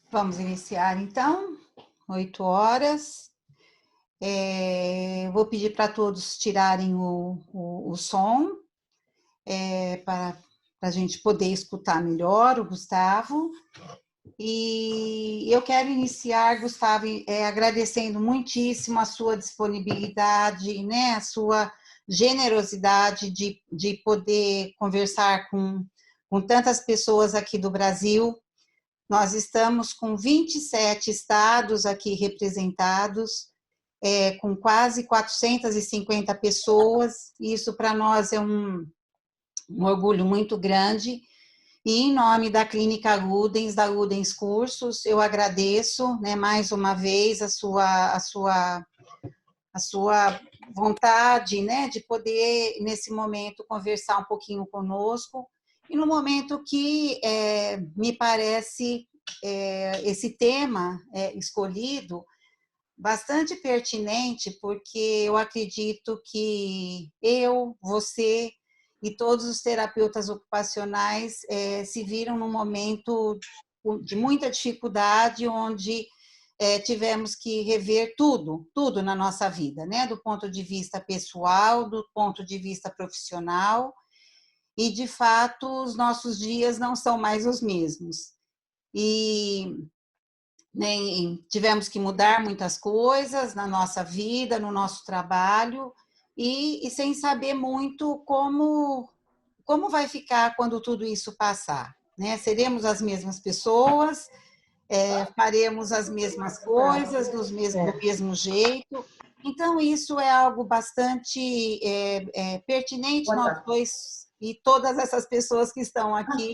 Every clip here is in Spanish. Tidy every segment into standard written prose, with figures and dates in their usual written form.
Vamos iniciar então, 8 horas. Vou pedir para todos tirarem o som, para a gente poder escutar melhor o Gustavo. E eu quero iniciar, Gustavo, agradecendo muitíssimo a sua disponibilidade, né, a sua generosidade de poder conversar com tantas pessoas aqui do Brasil. Nós estamos com 27 estados aqui representados, com quase 450 pessoas, e isso para nós é um orgulho muito grande. E em nome da Clínica Ludens, da Ludens Cursos, eu agradeço, né, mais uma vez a sua vontade, né, de poder, nesse momento, conversar um pouquinho conosco, e no momento que me parece esse tema escolhido bastante pertinente, porque eu acredito que eu, você e todos os terapeutas ocupacionais se viram num momento de muita dificuldade, onde tivemos que rever tudo na nossa vida, né? Do ponto de vista pessoal, do ponto de vista profissional, e de fato os nossos dias não são mais os mesmos. E nem tivemos que mudar muitas coisas na nossa vida, no nosso trabalho, e sem saber muito como vai ficar quando tudo isso passar, né? Seremos as mesmas pessoas, faremos as mesmas coisas do mesmo jeito. Então, isso é algo bastante pertinente, nós dois e todas essas pessoas que estão aqui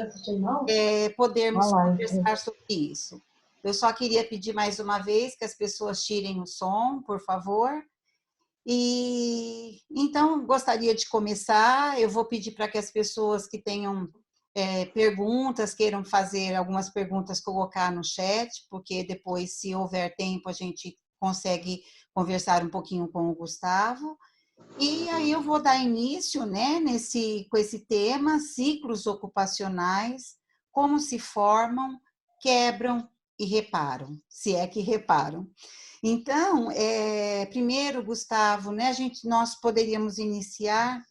podermos conversar sobre isso. Eu só queria pedir mais uma vez que as pessoas tirem o som, por favor. E então gostaria de começar. Eu vou pedir para que as pessoas que tenham perguntas, queiram fazer algumas perguntas, colocar no chat, porque depois, se houver tempo, a gente consegue conversar um pouquinho com o Gustavo. E aí eu vou dar início, né, com esse tema, ciclos ocupacionais, como se formam, quebram e reparam, se é que reparam. Então, primeiro, Gustavo, né, nós poderíamos iniciar,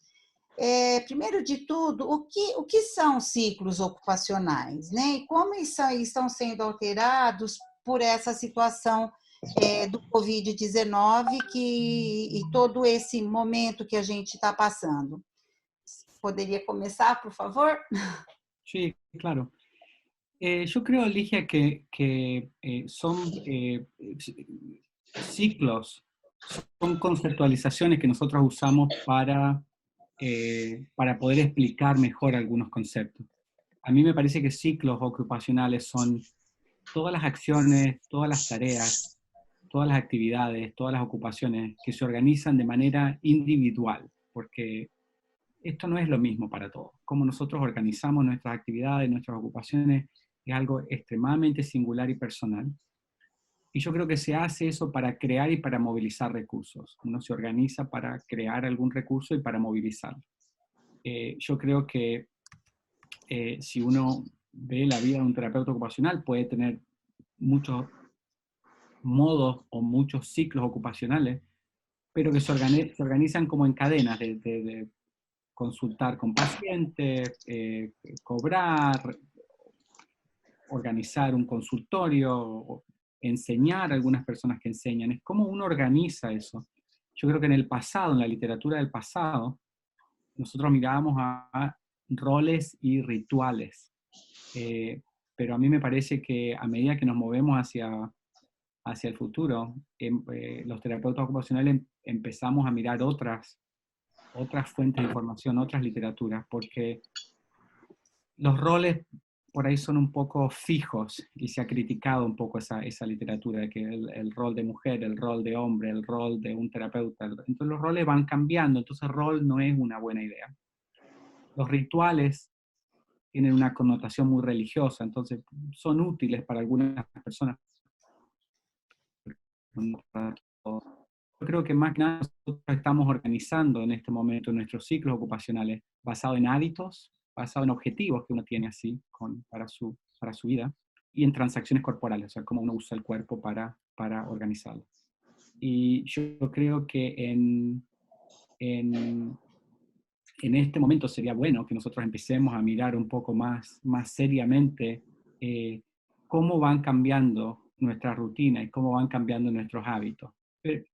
primeiro de tudo, o que são ciclos ocupacionais, né, e como estão sendo alterados por essa situação do Covid-19 e todo esse momento que a gente está passando. Poderia começar, por favor? Sí, claro. Yo creo, Ligia, que son ciclos, son conceptualizaciones que nosotros usamos para poder explicar mejor algunos conceptos. A mí me parece que ciclos ocupacionales son todas las acciones, todas las tareas, todas las actividades, todas las ocupaciones que se organizan de manera individual, porque esto no es lo mismo para todos. Como nosotros organizamos nuestras actividades, nuestras ocupaciones, es algo extremadamente singular y personal. Y yo creo que se hace eso para crear y para movilizar recursos. Uno se organiza para crear algún recurso y para movilizarlo. Yo creo que si uno ve la vida de un terapeuta ocupacional, puede tener muchos modos o muchos ciclos ocupacionales, pero que se organizan como en cadenas de consultar con pacientes, cobrar, organizar un consultorio, enseñar a algunas personas que enseñan. Es como uno organiza eso. Yo creo que en el pasado, en la literatura del pasado, nosotros mirábamos a roles y rituales. Pero a mí me parece que a medida que nos movemos hacia el futuro, los terapeutas ocupacionales empezamos a mirar otras fuentes de información, otras literaturas, porque los roles por ahí son un poco fijos y se ha criticado un poco esa literatura, de que el rol de mujer, el rol de hombre, el rol de un terapeuta, entonces los roles van cambiando, entonces rol no es una buena idea. Los rituales tienen una connotación muy religiosa, entonces son útiles para algunas personas. Yo creo que más que nada nosotros estamos organizando en este momento nuestros ciclos ocupacionales basados en hábitos, basados en objetivos que uno tiene así para su vida. y en transacciones corporales, o sea, cómo uno usa el cuerpo para organizarlo. Y yo creo que en, en este momento sería bueno que nosotros empecemos a mirar un poco más seriamente eh, cómo van cambiando nuestras rutinas y cómo van cambiando nuestros hábitos.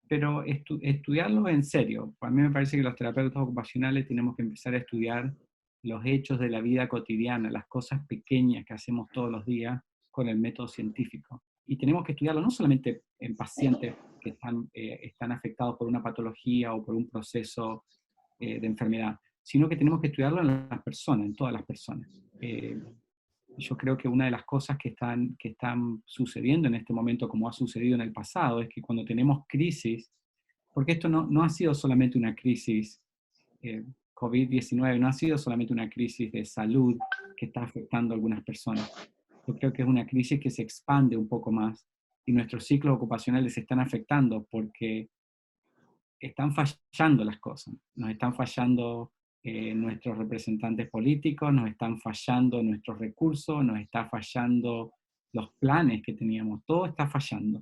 Pero estudiarlo en serio. A mí me parece que los terapeutas ocupacionales tenemos que empezar a estudiar los hechos de la vida cotidiana, las cosas pequeñas que hacemos todos los días con el método científico. Y tenemos que estudiarlo no solamente en pacientes que están afectados por una patología o por un proceso de enfermedad, sino que tenemos que estudiarlo en las personas, en todas las personas. Yo creo que una de las cosas que están sucediendo en este momento, como ha sucedido en el pasado, es que cuando tenemos crisis, porque esto no ha sido solamente una crisis, COVID-19, no ha sido solamente una crisis de salud que está afectando a algunas personas. Yo creo que es una crisis que se expande un poco más y nuestros ciclos ocupacionales se están afectando porque están fallando las cosas, nos están fallando nuestros representantes políticos, nos están fallando nuestros recursos, nos está fallando los planes que teníamos, todo está fallando.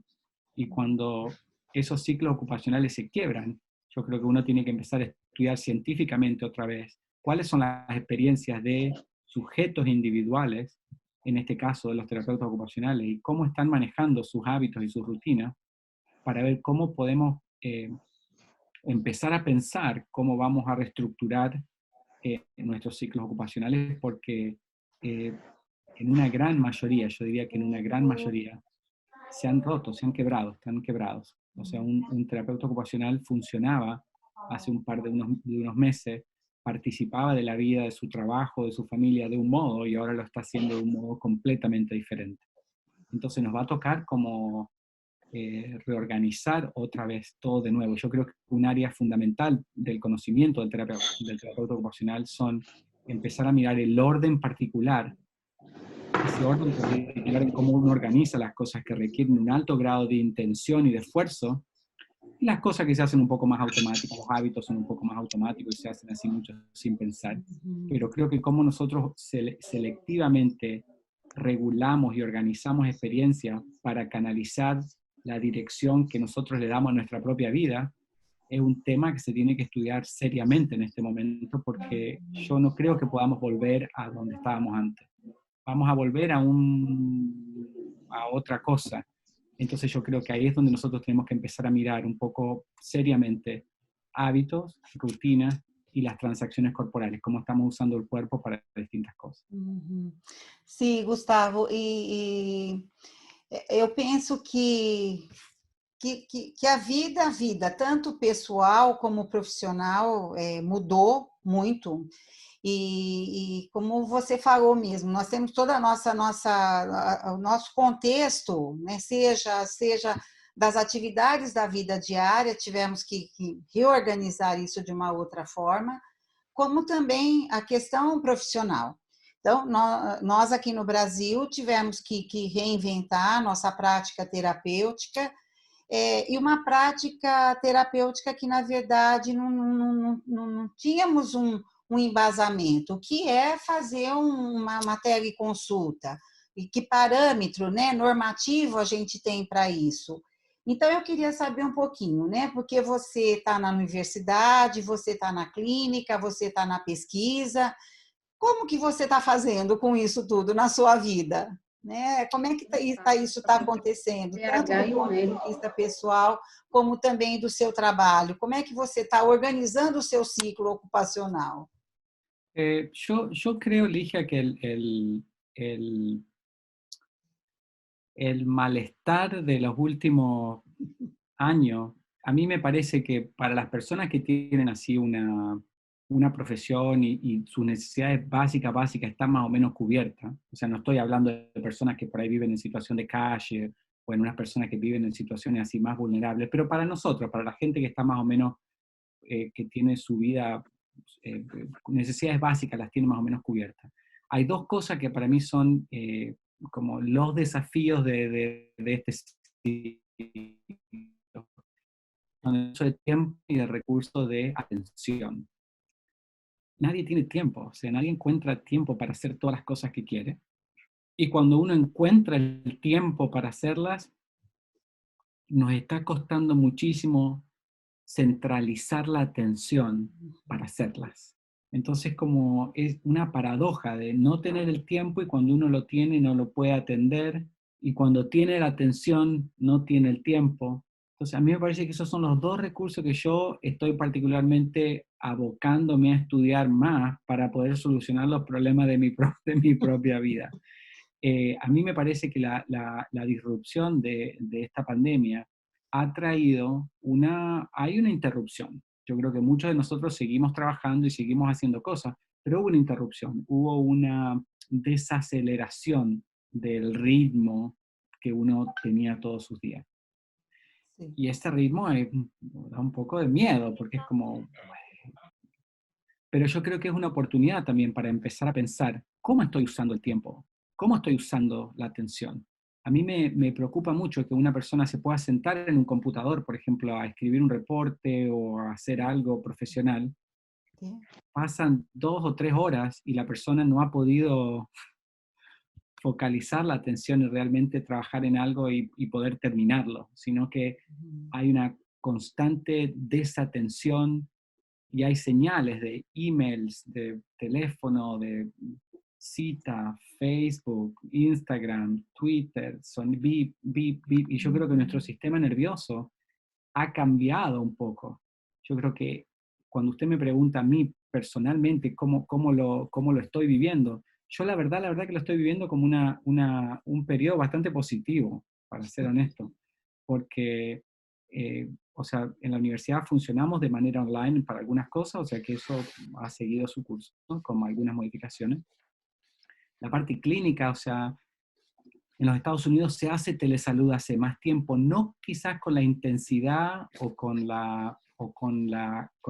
Y cuando esos ciclos ocupacionales se quiebran, yo creo que uno tiene que empezar a estudiar científicamente otra vez cuáles son las experiencias de sujetos individuales, en este caso de los terapeutas ocupacionales, y cómo están manejando sus hábitos y sus rutinas para ver cómo podemos empezar a pensar cómo vamos a reestructurar nuestros ciclos ocupacionales, porque en una gran mayoría, yo diría que en una gran mayoría, se han roto, se han quebrado, están quebrados. O sea, un terapeuta ocupacional funcionaba hace un par de unos meses, participaba de la vida de su trabajo, de su familia de un modo, y ahora lo está haciendo de un modo completamente diferente. Entonces nos va a tocar como reorganizar otra vez todo de nuevo. Yo creo que un área fundamental del conocimiento del terapeuta ocupacional son empezar a mirar el orden particular, ese orden particular en cómo uno organiza las cosas que requieren un alto grado de intención y de esfuerzo, y las cosas que se hacen un poco más automáticas, los hábitos son un poco más automáticos y se hacen así mucho sin pensar. Pero creo que cómo nosotros selectivamente regulamos y organizamos experiencias para canalizar la dirección que nosotros le damos a nuestra propia vida, es un tema que se tiene que estudiar seriamente en este momento, porque yo no creo que podamos volver a donde estábamos antes. Vamos a volver a otra cosa. Entonces yo creo que ahí es donde nosotros tenemos que empezar a mirar un poco seriamente hábitos, rutinas y las transacciones corporales, cómo estamos usando el cuerpo para distintas cosas. Uhum. Sim, Gustavo, eu penso que a vida, tanto pessoal como profissional, mudou muito. E como você falou mesmo, nós temos toda o nosso contexto, né? Seja das atividades da vida diária, tivemos que reorganizar isso de uma outra forma, como também a questão profissional. Então, nós aqui no Brasil tivemos que reinventar nossa prática terapêutica, e uma prática terapêutica que, na verdade, não tínhamos um embasamento. O que é fazer uma teleconsulta? E que parâmetro, né, normativo a gente tem para isso? Então, eu queria saber um pouquinho, né? Porque você está na universidade, você está na clínica, você está na pesquisa. Como que você está fazendo com isso tudo na sua vida? Né? Como é que isso está acontecendo, tanto do ponto de vista pessoal, como também do seu trabalho? Como é que você está organizando o seu ciclo ocupacional? Yo creo, Ligia, que el, el malestar de los últimos años, a mí me parece que para las personas que tienen así una profesión y sus necesidades básicas están más o menos cubiertas, o sea, no estoy hablando de personas que por ahí viven en situación de calle o en unas personas que viven en situaciones así más vulnerables, pero para nosotros, para la gente que está más o menos, que tiene su vida, necesidades básicas las tiene más o menos cubiertas. Hay dos cosas que para mí son como los desafíos de este siglo, son el uso de tiempo y de recursos de atención. Nadie tiene tiempo, o sea, nadie encuentra tiempo para hacer todas las cosas que quiere. Y cuando uno encuentra el tiempo para hacerlas, nos está costando muchísimo centralizar la atención para hacerlas. Entonces, como es una paradoja de no tener el tiempo y cuando uno lo tiene no lo puede atender, y cuando tiene la atención no tiene el tiempo. Entonces, a mí me parece que esos son los dos recursos que yo estoy particularmente abocándome a estudiar más para poder solucionar los problemas de de mi propia vida. A mí me parece que la disrupción de esta pandemia ha traído hay una interrupción. Yo creo que muchos de nosotros seguimos trabajando y seguimos haciendo cosas, pero hubo una interrupción, hubo una desaceleración del ritmo que uno tenía todos sus días. Sí. Y este ritmo da un poco de miedo, porque es como, pero yo creo que es una oportunidad también para empezar a pensar, ¿cómo estoy usando el tiempo? ¿Cómo estoy usando la atención? A mí me preocupa mucho que una persona se pueda sentar en un computador, por ejemplo, a escribir un reporte o a hacer algo profesional. Sí. Pasan 2 o 3 horas y la persona no ha podido focalizar la atención y realmente trabajar en algo y poder terminarlo, sino que hay una constante desatención y hay señales de emails, de teléfono, de cita, Facebook, Instagram, Twitter, son beep, beep, beep, y yo creo que nuestro sistema nervioso ha cambiado un poco. Yo creo que cuando usted me pregunta a mí personalmente cómo lo estoy viviendo, yo la verdad que lo estoy viviendo como un periodo bastante positivo, para ser honesto, porque, o sea, en la universidad funcionamos de manera online para algunas cosas, o sea que eso ha seguido su curso, ¿no? Con algunas modificaciones. La parte clínica, o sea, en los Estados Unidos se hace telesalud hace más tiempo, no quizás con la intensidad o con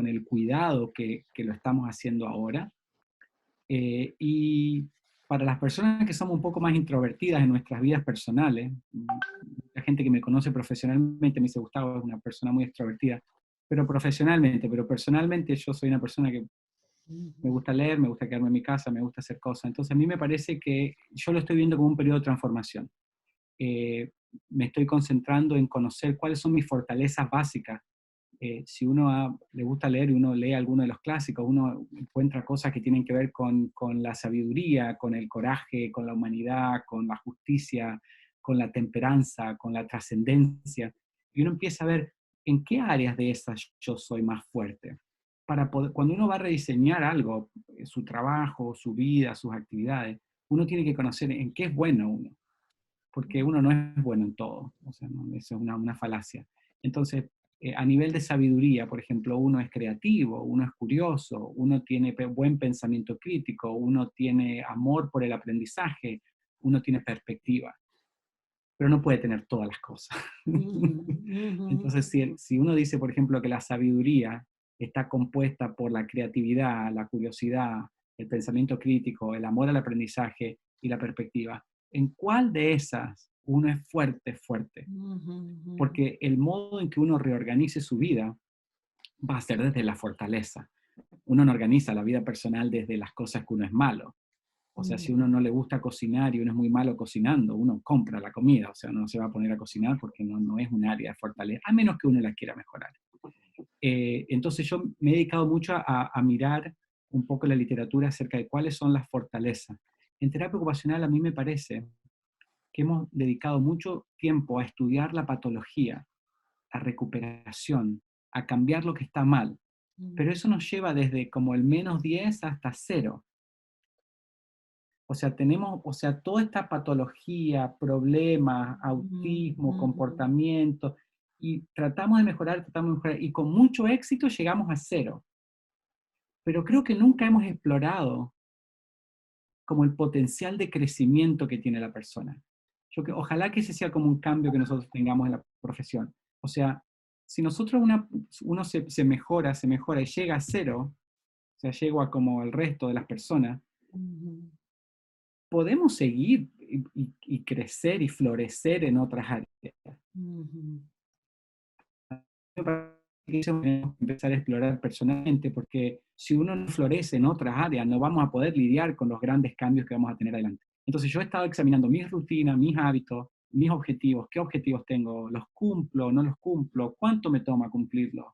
el cuidado que lo estamos haciendo ahora. Y para las personas que somos un poco más introvertidas en nuestras vidas personales, la gente que me conoce profesionalmente me dice, Gustavo es una persona muy extrovertida, pero personalmente yo soy una persona que me gusta leer, me gusta quedarme en mi casa, me gusta hacer cosas. Entonces a mí me parece que yo lo estoy viendo como un periodo de transformación. Me estoy concentrando en conocer cuáles son mis fortalezas básicas. Si le gusta leer y uno lee alguno de los clásicos, uno encuentra cosas que tienen que ver con la sabiduría, con el coraje, con la humanidad, con la justicia, con la temperanza, con la trascendencia. Y uno empieza a ver en qué áreas de esas yo soy más fuerte. Para poder, cuando uno va a rediseñar algo, su trabajo, su vida, sus actividades, uno tiene que conocer en qué es bueno uno, porque uno no es bueno en todo, o sea, no, eso es una falacia. Entonces, a nivel de sabiduría, por ejemplo, uno es creativo, uno es curioso, uno tiene buen pensamiento crítico, uno tiene amor por el aprendizaje, uno tiene perspectiva, pero no puede tener todas las cosas. Entonces, si uno dice, por ejemplo, que la sabiduría está compuesta por la creatividad, la curiosidad, el pensamiento crítico, el amor al aprendizaje y la perspectiva, ¿en cuál de esas uno es fuerte, fuerte? Porque el modo en que uno reorganice su vida va a ser desde la fortaleza. Uno no organiza la vida personal desde las cosas que uno es malo. O sea, si uno no le gusta cocinar y uno es muy malo cocinando, uno compra la comida, o sea, no se va a poner a cocinar porque no es un área de fortaleza, a menos que uno la quiera mejorar. Entonces yo me he dedicado mucho a mirar un poco la literatura acerca de cuáles son las fortalezas. En terapia ocupacional a mí me parece que hemos dedicado mucho tiempo a estudiar la patología, a recuperación, a cambiar lo que está mal, pero eso nos lleva desde como el -10 hasta 0. O sea, toda esta patología, problemas, autismo, comportamiento, y tratamos de mejorar, y con mucho éxito llegamos a 0. Pero creo que nunca hemos explorado como el potencial de crecimiento que tiene la persona. Ojalá que ese sea como un cambio que nosotros tengamos en la profesión. O sea, si nosotros uno se mejora y llega a 0, o sea, llego a como el resto de las personas, podemos seguir y crecer y florecer en otras áreas. Me parece que eso tenemos que empezar a explorar personalmente, porque si uno no florece en otras áreas, no vamos a poder lidiar con los grandes cambios que vamos a tener adelante. Entonces yo he estado examinando mis rutinas, mis hábitos, mis objetivos, qué objetivos tengo, los cumplo, no los cumplo, cuánto me toma cumplirlos,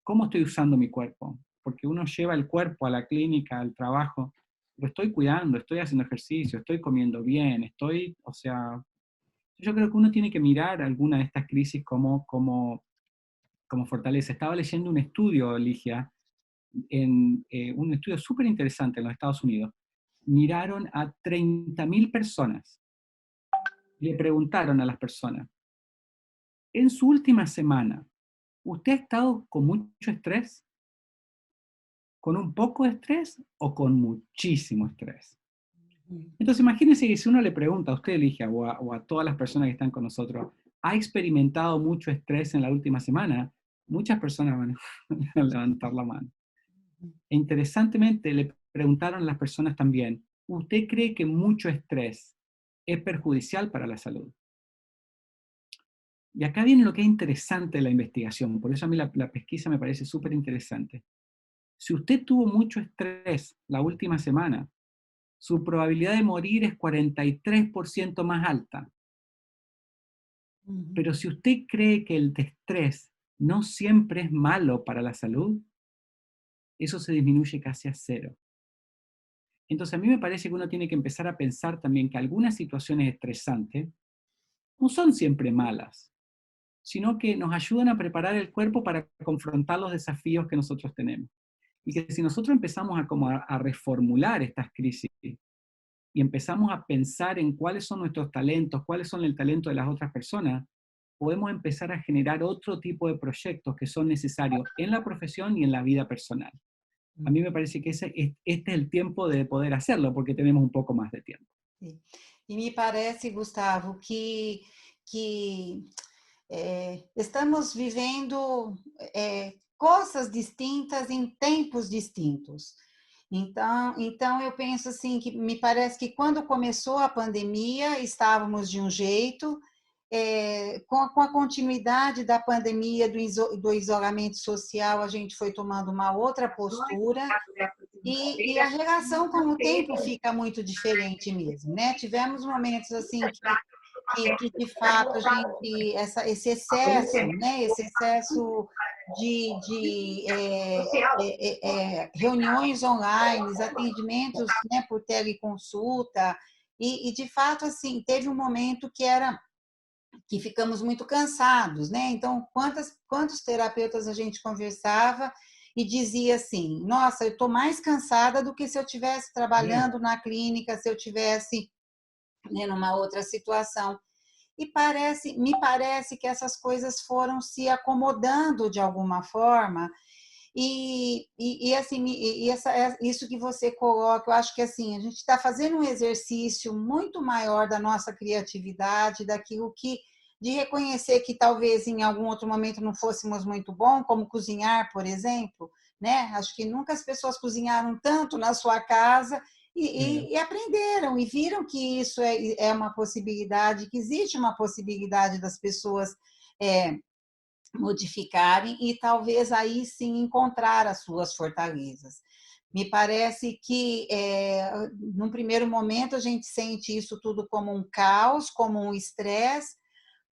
cómo estoy usando mi cuerpo, porque uno lleva el cuerpo a la clínica, al trabajo, lo estoy cuidando, estoy haciendo ejercicio, estoy comiendo bien, o sea, yo creo que uno tiene que mirar alguna de estas crisis como fortaleza. Estaba leyendo un estudio, Ligia, un estudio súper interesante en los Estados Unidos. Miraron a 30.000 personas, le preguntaron a las personas, en su última semana, ¿usted ha estado con mucho estrés? ¿Con un poco de estrés o con muchísimo estrés? Entonces imagínense que si uno le pregunta a usted, Ligia, o a todas las personas que están con nosotros, ¿ha experimentado mucho estrés en la última semana? Muchas personas van a levantar la mano. E interesantemente le preguntaron a las personas también, ¿usted cree que mucho estrés es perjudicial para la salud? Y acá viene lo que es interesante de la investigación, por eso a mí la pesquisa me parece súper interesante. Si usted tuvo mucho estrés la última semana, su probabilidad de morir es 43% más alta. Pero si usted cree que el estrés no siempre es malo para la salud, eso se disminuye casi a cero. Entonces a mí me parece que uno tiene que empezar a pensar también que algunas situaciones estresantes no son siempre malas, sino que nos ayudan a preparar el cuerpo para confrontar los desafíos que nosotros tenemos. Y que si nosotros empezamos a reformular estas crisis y empezamos a pensar en cuáles son nuestros talentos, cuáles son el talento de las otras personas, podemos empezar a generar otro tipo de proyectos que son necesarios en la profesión y en la vida personal. A mí me parece que este es el tiempo de poder hacerlo, porque tenemos un poco más de tiempo. E me parece, Gustavo, que estamos vivendo coisas distintas em tempos distintos. Então, eu penso assim, que me parece que quando começou a pandemia, estávamos de um jeito, com a continuidade da pandemia, do isolamento social, a gente foi tomando uma outra postura, e a relação com o tempo fica muito diferente mesmo, né? Tivemos momentos assim que de fato a gente, esse excesso, né? Esse excesso de reuniões online, atendimentos, né, por teleconsulta, e de fato assim teve um momento que ficamos muito cansados, né? Então, quantos terapeutas a gente conversava e dizia assim: nossa, eu estou mais cansada do que se eu estivesse trabalhando na clínica, se eu tivesse, né, numa outra situação. E me parece que essas coisas foram se acomodando de alguma forma. Assim, isso que você coloca, eu acho que assim, a gente está fazendo um exercício muito maior da nossa criatividade, daquilo que, de reconhecer que talvez em algum outro momento não fôssemos muito bom, como cozinhar, por exemplo, né? Acho que nunca as pessoas cozinharam tanto na sua casa e aprenderam e viram que isso é uma possibilidade, que existe uma possibilidade das pessoas modificarem e talvez aí sim encontrar as suas fortalezas. Me parece que, num primeiro momento, a gente sente isso tudo como um caos, como um estresse,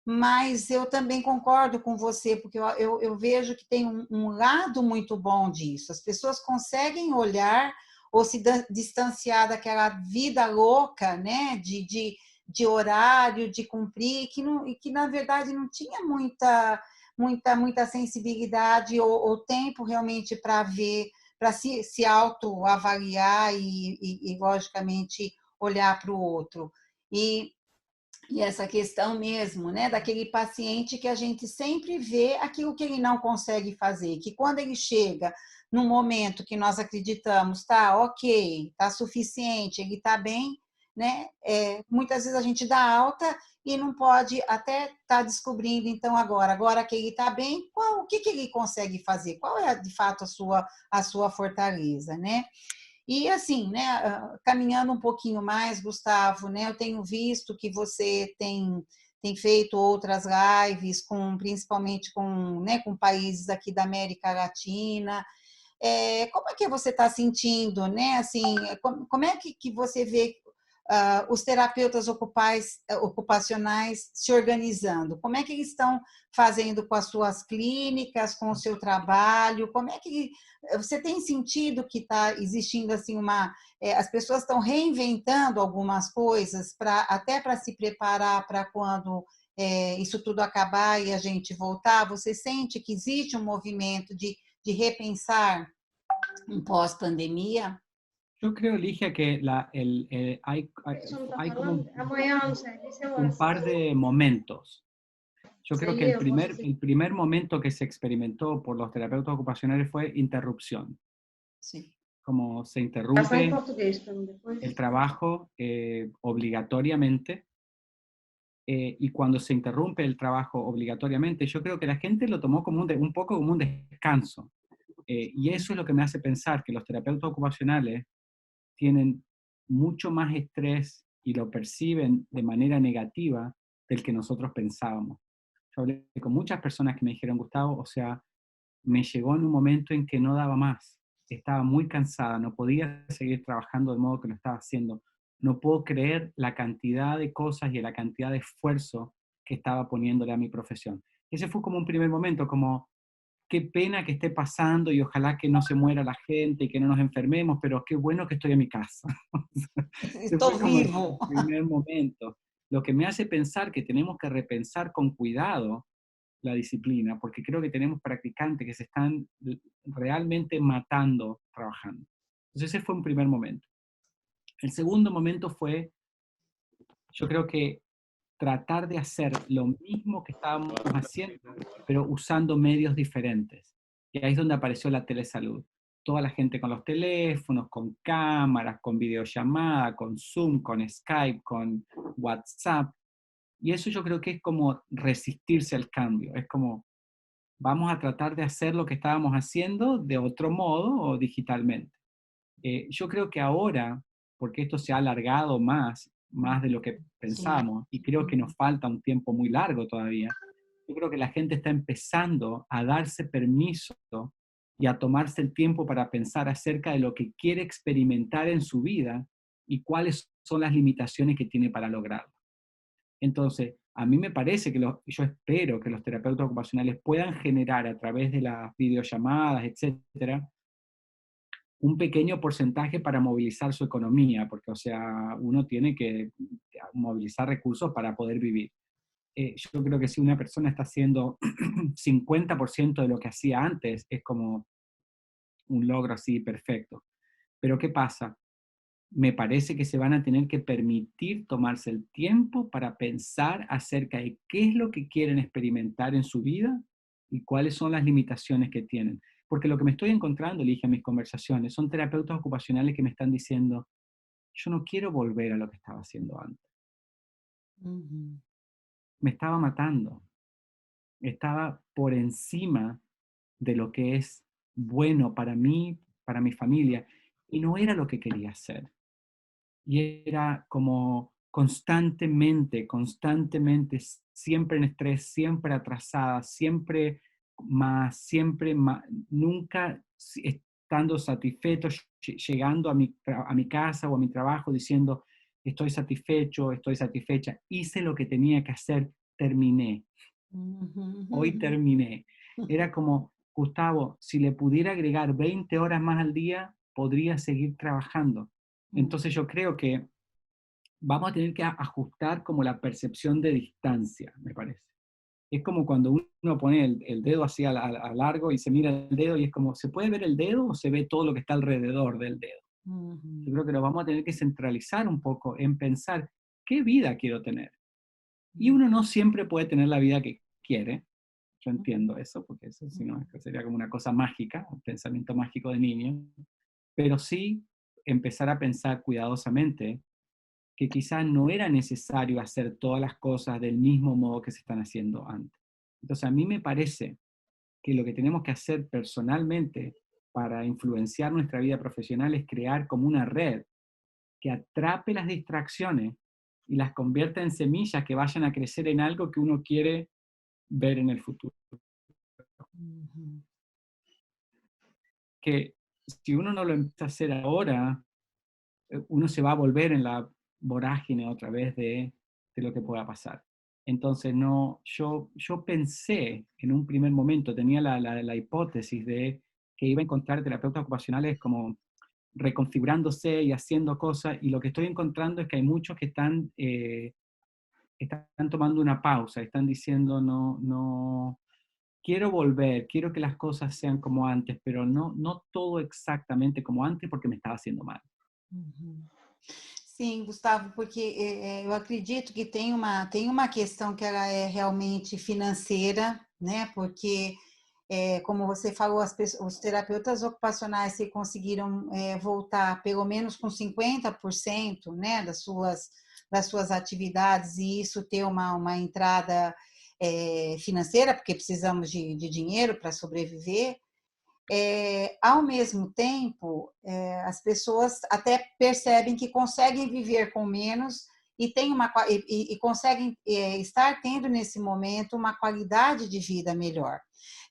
mas eu também concordo com você, porque eu vejo que tem um lado muito bom disso. As pessoas conseguem olhar ou se distanciar daquela vida louca, né, de horário, de cumprir, que na verdade não tinha muita sensibilidade ou tempo realmente para ver, para se autoavaliar e, logicamente, olhar para o outro. E essa questão mesmo, né, daquele paciente que a gente sempre vê aquilo que ele não consegue fazer, que quando ele chega num momento que nós acreditamos, tá, ok, tá suficiente, ele tá bem, né, muitas vezes a gente dá alta e não pode até estar descobrindo, então, agora que ele está bem, o que ele consegue fazer? Qual é, de fato, a sua fortaleza, né? E assim, né, caminhando um pouquinho mais, Gustavo, né, eu tenho visto que você tem feito outras lives, principalmente com países aqui da América Latina. Como é que você está sentindo, né? Assim, como é que você vê os terapeutas ocupacionais se organizando? Como é que eles estão fazendo com as suas clínicas, com o seu trabalho? Como é que você tem sentido que está existindo assim as pessoas estão reinventando algumas coisas até para se preparar para quando isso tudo acabar e a gente voltar? Você sente que existe um movimento de repensar um pós-pandemia? Yo creo, Ligia, que hay como un par de momentos. Yo creo que el primer momento que se experimentó por los terapeutas ocupacionales fue interrupción. Sí. Como se interrumpe el trabajo obligatoriamente, y cuando se interrumpe el trabajo obligatoriamente, yo creo que la gente lo tomó como un poco como un descanso. Y eso es lo que me hace pensar que los terapeutas ocupacionales tienen mucho más estrés y lo perciben de manera negativa del que nosotros pensábamos. Yo hablé con muchas personas que me dijeron, Gustavo, o sea, me llegó en un momento en que no daba más, estaba muy cansada, no podía seguir trabajando del modo que lo estaba haciendo, no puedo creer la cantidad de cosas y la cantidad de esfuerzo que estaba poniéndole a mi profesión. Ese fue como un primer momento, como qué pena que esté pasando y ojalá que no se muera la gente y que no nos enfermemos, pero qué bueno que estoy en mi casa. Ese Estou fue como el vivo. primer momento. Lo que me hace pensar que tenemos que repensar con cuidado la disciplina, porque creo que tenemos practicantes que se están realmente matando trabajando. Entonces ese fue un primer momento. El segundo momento fue, yo creo que tratar de hacer lo mismo que estábamos haciendo, pero usando medios diferentes. Y ahí es donde apareció la telesalud. Toda la gente con los teléfonos, con cámaras, con videollamada, con Zoom, con Skype, con WhatsApp. Y eso yo creo que es como resistirse al cambio. Es como, vamos a tratar de hacer lo que estábamos haciendo de otro modo o digitalmente. Yo creo que ahora, porque esto se ha alargado más de lo que Sim. pensamos, y creo que nos falta un tiempo muy largo todavía, yo creo que la gente está empezando a darse permiso y a tomarse el tiempo para pensar acerca de lo que quiere experimentar en su vida y cuáles son las limitaciones que tiene para lograrlo. Entonces, a mí me parece que yo espero que los terapeutas ocupacionales puedan generar a través de las videollamadas, etcétera, un pequeño porcentaje para movilizar su economía, porque, o sea, uno tiene que movilizar recursos para poder vivir. Yo creo que si una persona está haciendo 50% de lo que hacía antes, es como un logro así perfecto. Pero ¿qué pasa? Me parece que se van a tener que permitir tomarse el tiempo para pensar acerca de qué es lo que quieren experimentar en su vida y cuáles son las limitaciones que tienen. Porque lo que me estoy encontrando, elige en mis conversaciones, son terapeutas ocupacionales que me están diciendo, yo no quiero volver a lo que estaba haciendo antes. Uhum. Me estaba matando. Estaba por encima de lo que es bueno para mí, para mi familia, y no era lo que quería hacer. Y era como constantemente, siempre en estrés, siempre atrasada, siempre más, nunca estando satisfecho, llegando a mi casa o a mi trabajo diciendo, estoy satisfecho, estoy satisfecha, hice lo que tenía que hacer, terminé, hoy Uhum. terminé. Era como, Gustavo, si le pudiera agregar 20 horas más al día, podría seguir trabajando. Entonces yo creo que vamos a tener que ajustar como la percepción de distancia, me parece. Es como cuando uno pone el dedo así a largo y se mira el dedo y es como, ¿se puede ver el dedo o se ve todo lo que está alrededor del dedo? Yo Uhum. creo que lo vamos a tener que centralizar un poco en pensar, ¿qué vida quiero tener? Y uno no siempre puede tener la vida que quiere. Yo entiendo eso, porque eso si no, sería como una cosa mágica, un pensamiento mágico de niño. Pero sí empezar a pensar cuidadosamente que quizás no era necesario hacer todas las cosas del mismo modo que se están haciendo antes. Entonces, a mí me parece que lo que tenemos que hacer personalmente para influenciar nuestra vida profesional es crear como una red que atrape las distracciones y las convierta en semillas que vayan a crecer en algo que uno quiere ver en el futuro. Uhum. Que si uno no lo empieza a hacer ahora, uno se va a volver vorágine otra vez de lo que pueda pasar. Entonces, no, yo pensé en un primer momento, tenía la hipótesis de que iba a encontrar terapeutas ocupacionales como reconfigurándose y haciendo cosas, y lo que estoy encontrando es que hay muchos que están tomando una pausa, están diciendo, no, no, quiero volver, quiero que las cosas sean como antes, pero no todo exactamente como antes porque me estaba haciendo mal. Uhum. Sim, Gustavo, porque eu acredito que tem uma questão que ela é realmente financeira, né? Porque, como você falou, os terapeutas ocupacionais que conseguiram voltar pelo menos com 50%, né, das suas atividades, e isso ter uma entrada financeira, porque precisamos de dinheiro para sobreviver. Ao mesmo tempo, as pessoas até percebem que conseguem viver com menos e, e conseguem estar tendo nesse momento uma qualidade de vida melhor.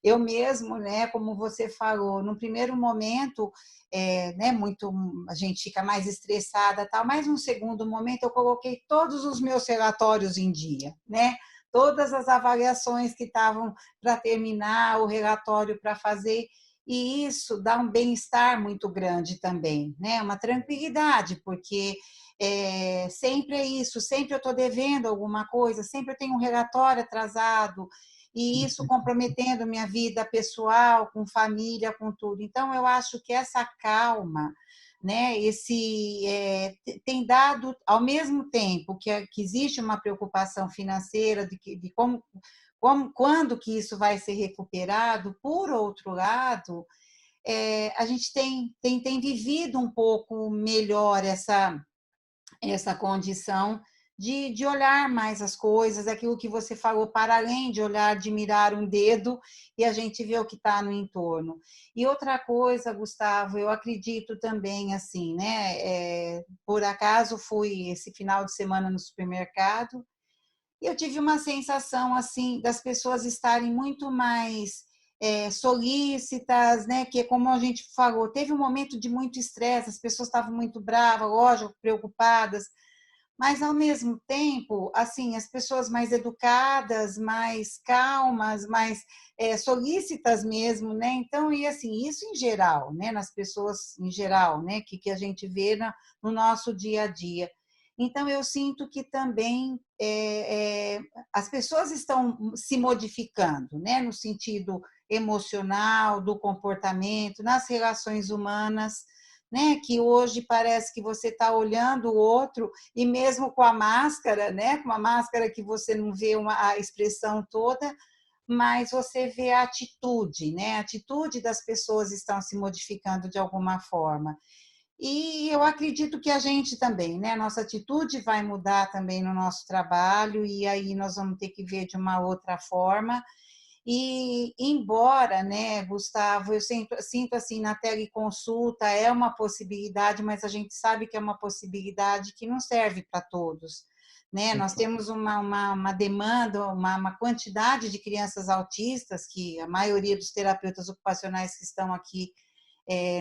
Eu mesmo, né, como você falou, no primeiro momento, né, a gente fica mais estressada, tal, mas no segundo momento eu coloquei todos os meus relatórios em dia, né? Todas as avaliações que estavam para terminar, o relatório para fazer, e isso dá um bem-estar muito grande também, né? Uma tranquilidade, porque sempre é isso, sempre eu estou devendo alguma coisa, sempre eu tenho um relatório atrasado, e isso comprometendo minha vida pessoal, com família, com tudo. Então, eu acho que essa calma, né, tem dado, ao mesmo tempo que existe uma preocupação financeira de quando que isso vai ser recuperado, por outro lado, a gente tem vivido um pouco melhor essa condição de olhar mais as coisas, aquilo que você falou, para além de olhar, de mirar um dedo e a gente vê o que está no entorno. E outra coisa, Gustavo, eu acredito também, assim, né? Por acaso fui esse final de semana no supermercado e eu tive uma sensação, assim, das pessoas estarem muito mais solícitas, né? Que como a gente falou, teve um momento de muito estresse, as pessoas estavam muito bravas, lógico, preocupadas, mas ao mesmo tempo, assim, as pessoas mais educadas, mais calmas, mais solícitas mesmo, né? Então, e assim, isso em geral, né? Nas pessoas em geral, né? Que a gente vê no nosso dia a dia. Então, eu sinto que também as pessoas estão se modificando, né? No sentido emocional, do comportamento, nas relações humanas, né? Que hoje parece que você está olhando o outro e mesmo com a máscara, né? Com a máscara que você não vê a expressão toda, mas você vê a atitude, né? A atitude das pessoas estão se modificando de alguma forma. E eu acredito que a gente também, né? Nossa atitude vai mudar também no nosso trabalho e aí nós vamos ter que ver de uma outra forma. E embora, né, Gustavo, eu sinto assim, na teleconsulta é uma possibilidade, mas a gente sabe que é uma possibilidade que não serve para todos, né? Nós temos uma demanda, uma quantidade de crianças autistas, que a maioria dos terapeutas ocupacionais que estão aqui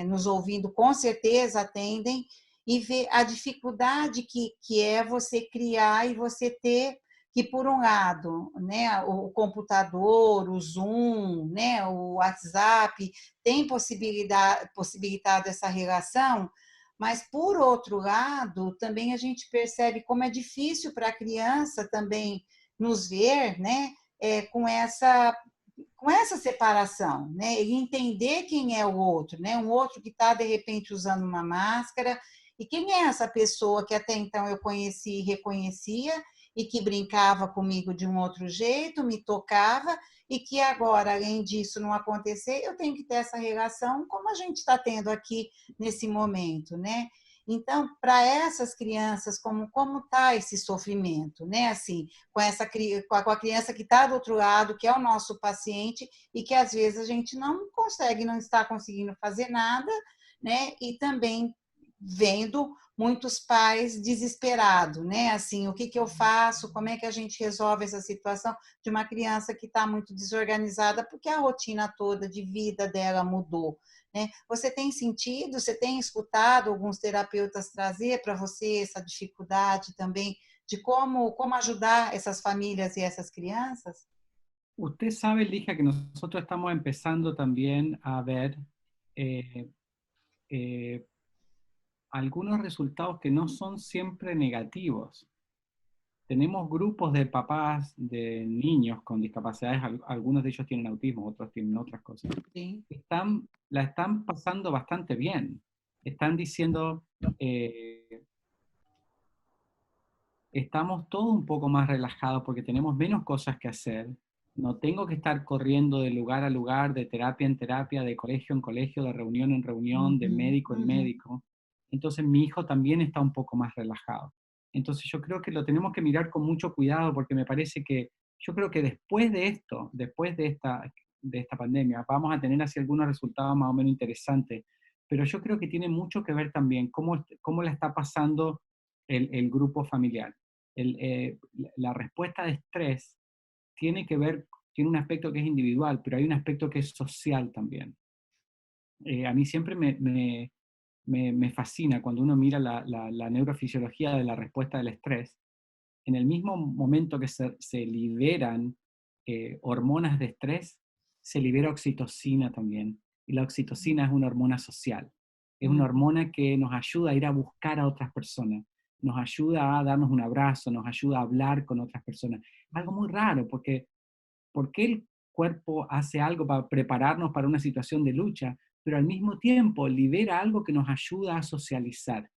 nos ouvindo com certeza atendem, e ver a dificuldade que é você criar e você ter que, por um lado, né, o computador, o Zoom, né, o WhatsApp, tem possibilitado essa relação, mas, por outro lado, também a gente percebe como é difícil para a criança também nos ver, né, com essa separação, né, e entender quem é o outro, né, um outro que está, de repente, usando uma máscara, e quem é essa pessoa que até então eu conhecia e reconhecia, e que brincava comigo de um outro jeito, me tocava, e que agora, além disso não acontecer, eu tenho que ter essa relação como a gente está tendo aqui nesse momento, né? Então, para essas crianças, como está esse sofrimento, né? Assim, com a criança que está do outro lado, que é o nosso paciente, e que às vezes a gente não está conseguindo fazer nada, né? E também vendo muitos pais desesperados, né? Assim, o que que eu faço? Como é que a gente resolve essa situação de uma criança que está muito desorganizada porque a rotina toda de vida dela mudou, né? Você tem sentido, você tem escutado alguns terapeutas trazer para você essa dificuldade também de como ajudar essas famílias e essas crianças? Usted sabe, Lija, que nosotros estamos empezando también a ver eh, eh, algunos resultados que no son siempre negativos. Tenemos grupos de papás de niños con discapacidades, algunos de ellos tienen autismo, otros tienen otras cosas. Sim. La están pasando bastante bien. Están diciendo, eh, estamos todos un poco más relajados porque tenemos menos cosas que hacer. No tengo que estar corriendo de lugar a lugar, de terapia en terapia, de colegio en colegio, de reunión en reunión, de Uhum, médico en uhum, médico. Entonces mi hijo también está un poco más relajado. Entonces yo creo que lo tenemos que mirar con mucho cuidado porque me parece que, yo creo que después de esto, después de esta pandemia, vamos a tener así algunos resultados más o menos interesantes. Pero yo creo que tiene mucho que ver también cómo la está pasando el grupo familiar. La respuesta de estrés tiene que ver, tiene un aspecto que es individual, pero hay un aspecto que es social también. A mí siempre me fascina cuando uno mira la neurofisiología de la respuesta del estrés. En el mismo momento que se liberan hormonas de estrés, se libera oxitocina también. Y la oxitocina es una hormona social. Es una uhum, hormona que nos ayuda a ir a buscar a otras personas, nos ayuda a darnos un abrazo, nos ayuda a hablar con otras personas. Algo muy raro, porque ¿por qué el cuerpo hace algo para prepararnos para una situación de lucha, pero al mismo tiempo libera algo que nos ayuda a socializar?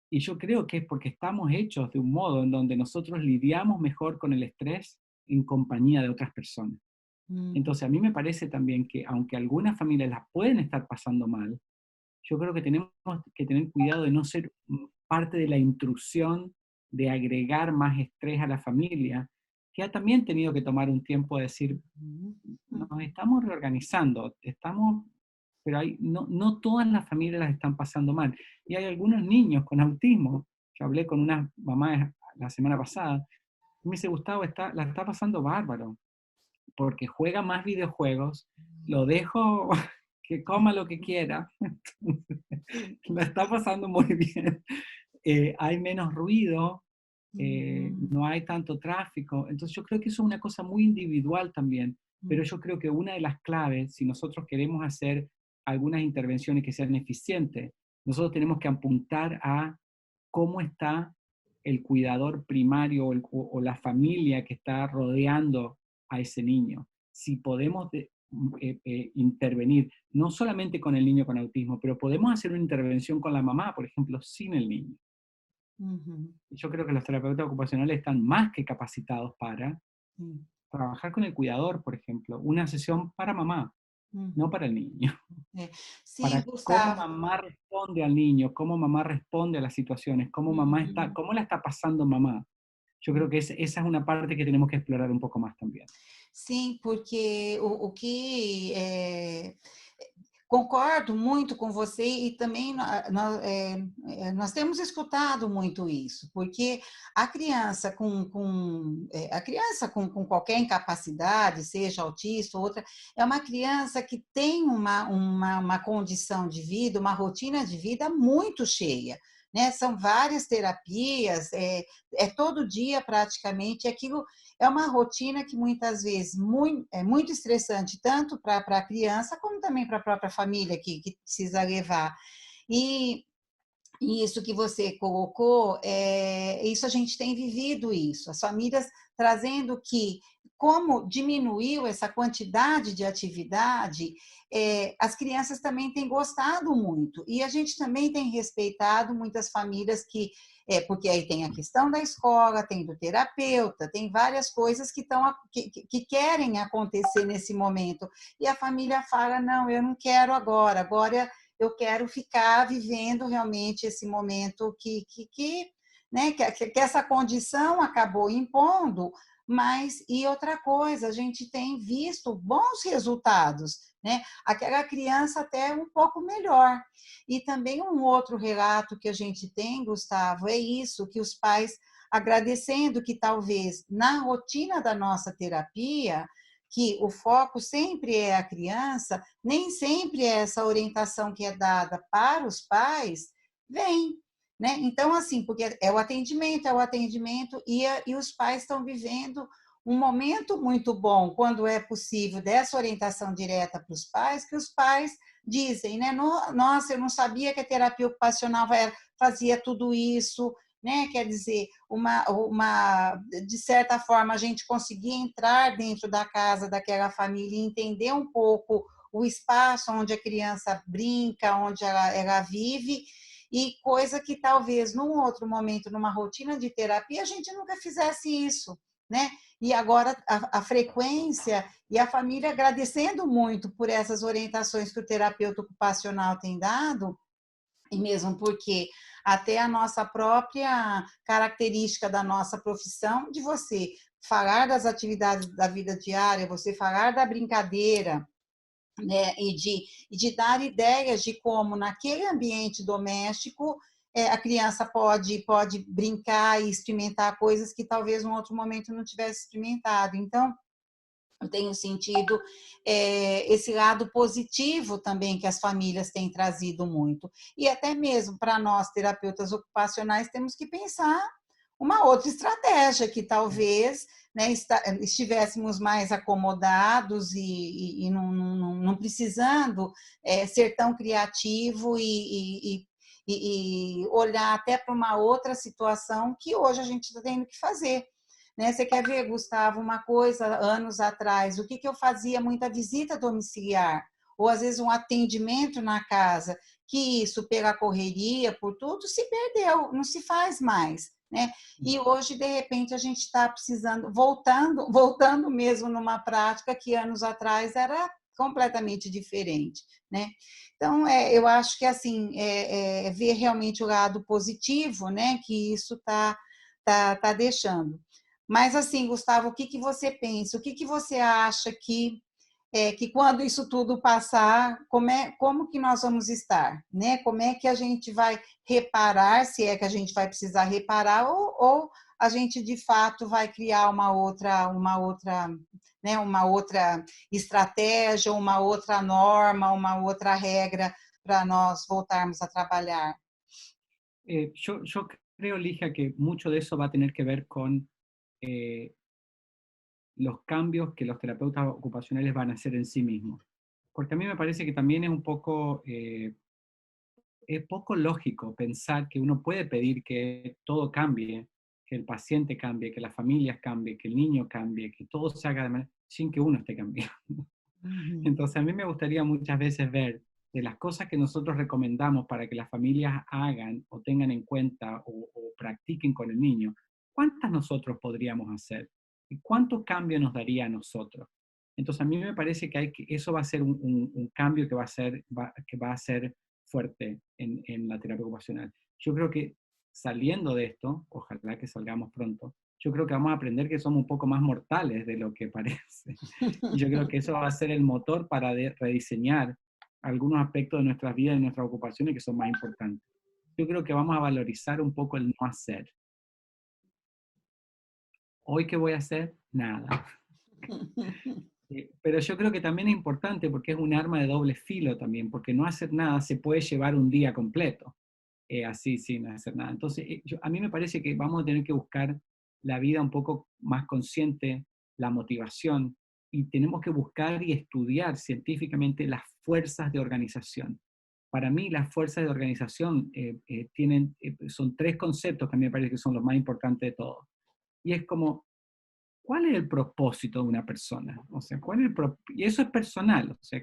Y yo creo que es porque estamos hechos de un modo en donde nosotros lidiamos mejor con el estrés en compañía de otras personas. uhum. Entonces a mí me parece también que aunque algunas familias las pueden estar pasando mal, yo creo que tenemos que tener cuidado de no ser parte de la intrusión de agregar más estrés a la familia, que ha también tenido que tomar un tiempo de decir, Uhum, nos uhum. estamos reorganizando, pero no todas las familias las están pasando mal. Y hay algunos niños con autismo. Yo hablé con una mamá la semana pasada, y me dice, Gustavo, la está pasando bárbaro, porque juega más videojuegos, lo dejo que coma lo que quiera, la está pasando muy bien. Hay menos ruido, Uhum, no hay tanto tráfico. Entonces yo creo que eso es una cosa muy individual también, pero uhum, yo creo que una de las claves, si nosotros queremos hacer algunas intervenciones que sean eficientes, nosotros tenemos que apuntar a cómo está el cuidador primario o la familia que está rodeando a ese niño. Si podemos intervenir, no solamente con el niño con autismo, pero podemos hacer una intervención con la mamá, por ejemplo, sin el niño. uhum. Yo creo que los terapeutas ocupacionales están más que capacitados para Sim. trabajar con el cuidador, por ejemplo, una sesión para mamá, no Uhum. para el niño, É. Sim, para cómo Gustavo. mamá responde al niño, cómo mamá responde a las situaciones, Uhum. cómo la está pasando mamá. Yo creo que esa es una parte que tenemos que explorar un poco más también. Sim, porque o que concordo muito com você e também nós temos escutado muito isso, porque a criança a criança com qualquer incapacidade, seja autista ou outra, é uma criança que tem uma condição de vida, uma rotina de vida muito cheia. Né? São várias terapias, é todo dia praticamente, aquilo é uma rotina que muitas vezes é muito estressante, tanto para a criança como também para a própria família que precisa levar. E, e isso que você colocou, isso a gente tem vivido isso, as famílias trazendo que, como diminuiu essa quantidade de atividade, as crianças também têm gostado muito. E a gente também tem respeitado muitas famílias porque aí tem a questão da escola, tem do terapeuta, tem várias coisas que querem acontecer nesse momento. E a família fala, não, eu não quero agora eu quero ficar vivendo realmente esse momento né, que essa condição acabou impondo, mas e outra coisa, a gente tem visto bons resultados, né? Aquela criança até um pouco melhor. E também um outro relato que a gente tem, Gustavo, é isso, que os pais agradecendo que talvez na rotina da nossa terapia, que o foco sempre é a criança, nem sempre essa orientação que é dada para os pais vem, né? Então, assim, porque é o atendimento, e os pais estão vivendo um momento muito bom, quando é possível, dessa orientação direta para os pais, que os pais dizem, né? Nossa, eu não sabia que a terapia ocupacional fazia tudo isso, né? Quer dizer, de certa forma, a gente conseguia entrar dentro da casa daquela família e entender um pouco o espaço onde a criança brinca, onde ela vive, e coisa que talvez num outro momento, numa rotina de terapia, a gente nunca fizesse isso, né? E agora a frequência e a família agradecendo muito por essas orientações que o terapeuta ocupacional tem dado, e mesmo porque até a nossa própria característica da nossa profissão, de você falar das atividades da vida diária, você falar da brincadeira, né, e de dar ideias de como, naquele ambiente doméstico, a criança pode brincar e experimentar coisas que talvez em outro momento não tivesse experimentado. Então, eu tenho sentido esse lado positivo também que as famílias têm trazido muito. E até mesmo para nós, terapeutas ocupacionais, temos que pensar uma outra estratégia que talvez, né, estivéssemos mais acomodados e não precisando ser tão criativo e olhar até para uma outra situação que hoje a gente está tendo que fazer. Né? Você quer ver, Gustavo, uma coisa, anos atrás, o que eu fazia? Muita visita domiciliar, ou às vezes um atendimento na casa, que isso, pela correria, por tudo, se perdeu, não se faz mais. Né? E hoje, de repente, a gente está precisando, voltando mesmo numa prática que anos atrás era completamente diferente. Né? Então, eu acho que assim, ver realmente o lado positivo, né, que isso tá deixando. Mas assim, Gustavo, o que você pensa? O que você acha que quando isso tudo passar, como que nós vamos estar? Né? Como é que a gente vai reparar, se é que a gente vai precisar reparar, ou a gente de fato vai criar né, uma outra estratégia, uma outra norma, uma outra regra para nós voltarmos a trabalhar? Yo creo, Ligia, que mucho de eso va a tener que ver con eh, los cambios que los terapeutas ocupacionales van a hacer en sí mismos. Porque a mí me parece que también es poco lógico pensar que uno puede pedir que todo cambie, que el paciente cambie, que las familias cambie, que el niño cambie, que todo se haga de manera, sin que uno esté cambiando. Uhum. Entonces a mí me gustaría muchas veces ver de las cosas que nosotros recomendamos para que las familias hagan o tengan en cuenta o practiquen con el niño, ¿cuántas nosotros podríamos hacer? ¿Y cuánto cambio nos daría a nosotros? Entonces a mí me parece que, eso va a ser un cambio que va a ser fuerte en la terapia ocupacional. Yo creo que saliendo de esto, ojalá que salgamos pronto, yo creo que vamos a aprender que somos un poco más mortales de lo que parece. Y yo creo que eso va a ser el motor para rediseñar algunos aspectos de nuestras vidas y nuestras ocupaciones que son más importantes. Yo creo que vamos a valorizar un poco el no hacer. ¿Hoy qué voy a hacer? Nada. Pero yo creo que también es importante porque es un arma de doble filo también, porque no hacer nada se puede llevar un día completo, así sin hacer nada. Entonces, a mí me parece que vamos a tener que buscar la vida un poco más consciente, la motivación, y tenemos que buscar y estudiar científicamente las fuerzas de organización. Para mí, las fuerzas de organización son tres conceptos que a mí me parece que son los más importantes de todos. Y es como, ¿cuál es el propósito de una persona? O sea, y eso es personal, o sea,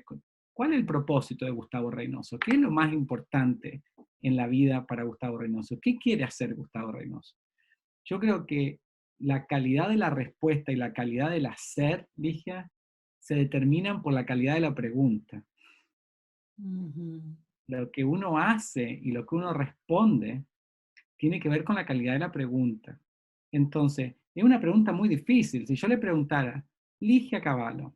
¿cuál es el propósito de Gustavo Reynoso? ¿Qué es lo más importante en la vida para Gustavo Reynoso? ¿Qué quiere hacer Gustavo Reynoso? Yo creo que la calidad de la respuesta y la calidad del hacer, Ligia, se determinan por la calidad de la pregunta. Uhum. Lo que uno hace y lo que uno responde tiene que ver con la calidad de la pregunta. Entonces, es una pregunta muy difícil. Si yo le preguntara, Ligia Cavallo,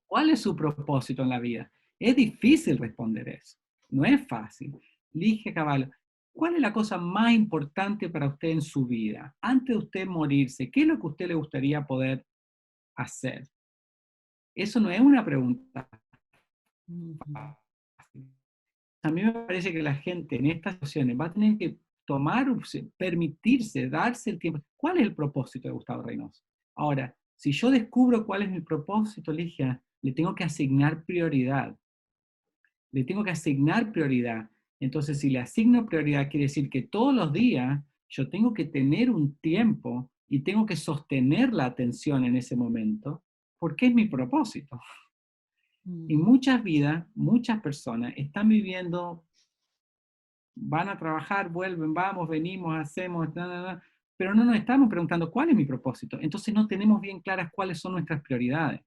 ¿Cuál es su propósito en la vida? Es difícil responder eso, no es fácil. Ligia Cavallo, ¿cuál es la cosa más importante para usted en su vida? Antes de usted morirse, ¿qué es lo que a usted le gustaría poder hacer? Eso no es una pregunta Uhum. fácil. A mí me parece que la gente en estas situaciones va a tener que permitirse, darse el tiempo. ¿Cuál es el propósito de Gustavo Reynoso? Ahora, si yo descubro cuál es mi propósito, Ligia, le tengo que asignar prioridad. Le tengo que asignar prioridad. Entonces, si le asigno prioridad, quiere decir que todos los días yo tengo que tener un tiempo y tengo que sostener la atención en ese momento, porque es mi propósito. Y Uhum. muchas vidas, muchas personas están viviendo, van a trabajar, vuelven, vamos, venimos, hacemos, pero no nos estamos preguntando cuál es mi propósito. Entonces no tenemos bien claras cuáles son nuestras prioridades.